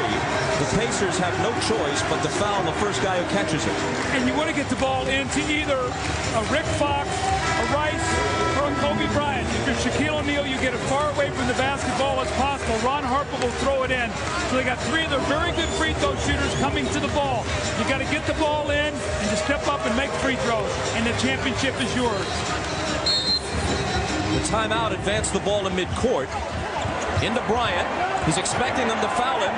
the Pacers have no choice but to foul the first guy who catches it. And you want to get the ball into either a Rick Fox, a Rice, or a Kobe Bryant. If you're Shaquille O'Neal, you get as far away from the basketball as possible. Ron Harper will throw it in. So they got 3 of their very good free throw shooters coming to the ball. You got to get the ball in and just step up and make free throws, and the championship is yours. The timeout advanced the ball to midcourt. Into Bryant. He's expecting them to foul him.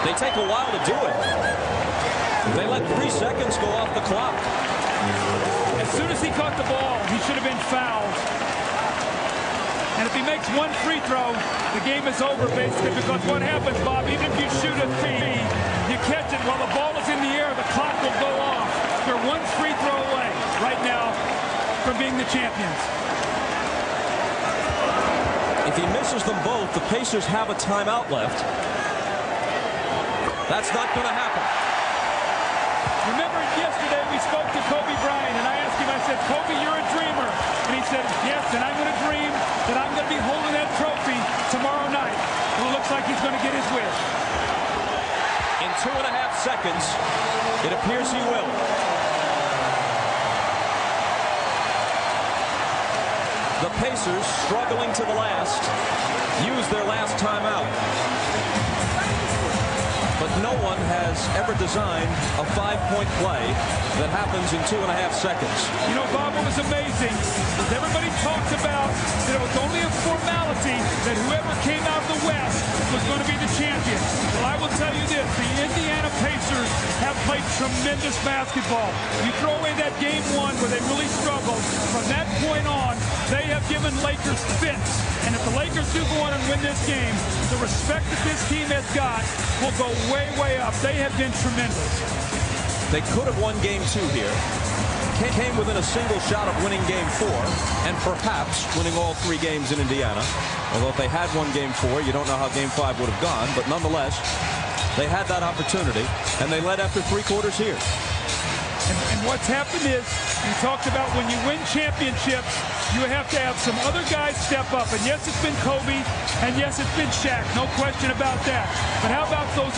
They take a while to do it. They let 3 seconds go off the clock. As soon as he caught the ball, he should have been fouled. And if he makes 1 free throw, the game is over, basically, because what happens, Bob, even if you shoot a 3, you catch it while the ball is in the air, the clock will go off. You're 1 free throw away right now from being the champions. If he misses them both, the Pacers have a timeout left. That's not going to happen. Remember yesterday we spoke to Kobe Bryant, and I asked him, I said, Kobe, you're a dreamer. And he said, yes, and I'm going to dream that I'm going to be holding that trophy tomorrow night. Well, it looks like he's going to get his wish. In 2.5 seconds, it appears he will. The Pacers, struggling to the last, use their last timeout. but no one has ever designed a 5-point play that happens in 2.5 seconds. You know, Bob, it was amazing. As everybody talked about that it was only a formality that whoever came out of the West was going to be the champion. Well, I will tell you this. The Indiana Pacers have played tremendous basketball. You throw away that game one where they really struggled. From that point on, they have given Lakers fits. And if the Lakers do go on and win this game, the respect that this team has got will go way, way up. They have been tremendous. They could have won game 2 here. Came within a single shot of winning game 4 and perhaps winning all 3 games in Indiana. Although if they had won game 4, you don't know how game 5 would have gone. But nonetheless, they had that opportunity, and they led after 3 quarters here. And what's happened is, you talked about when you win championships, you have to have some other guys step up. And yes, it's been Kobe, and yes, it's been Shaq. No question about that. But how about those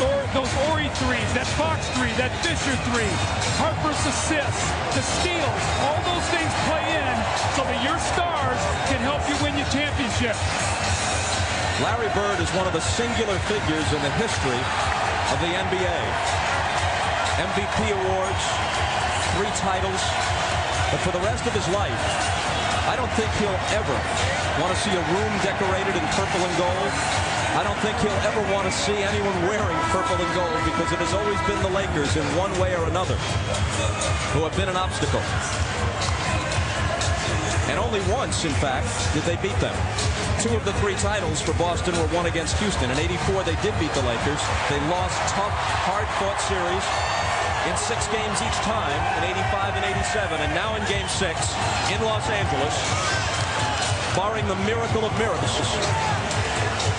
Horry threes, that Fox three, that Fisher three, Harper's assists, the steals? All those things play in so that your stars can help you win your championship. Larry Bird is one of the singular figures in the history of the NBA. MVP awards, 3 titles, but for the rest of his life, I don't think he'll ever want to see a room decorated in purple and gold. I don't think he'll ever want to see anyone wearing purple and gold, because it has always been the Lakers in one way or another who have been an obstacle. And only once, in fact, did they beat them. 2 of the 3 titles for Boston were won against Houston. In '84, they did beat the Lakers. They lost tough, hard-fought series in 6 games each time, in '85 and '87, and now in Game 6 in Los Angeles, barring the miracle of miracles,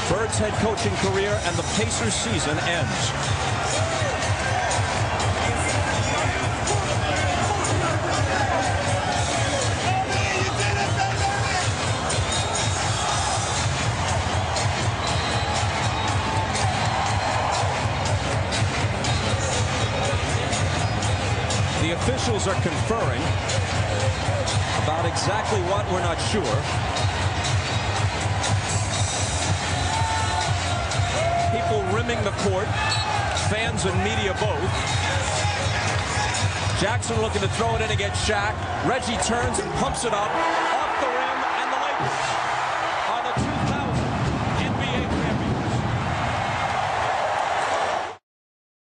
Bird's head coaching career and the Pacers season ends. The officials are conferring about exactly what, we're not sure. People rimming the court, fans and media both. Jackson looking to throw it in against Shaq. Reggie turns and pumps it up off the rim, and the Lakers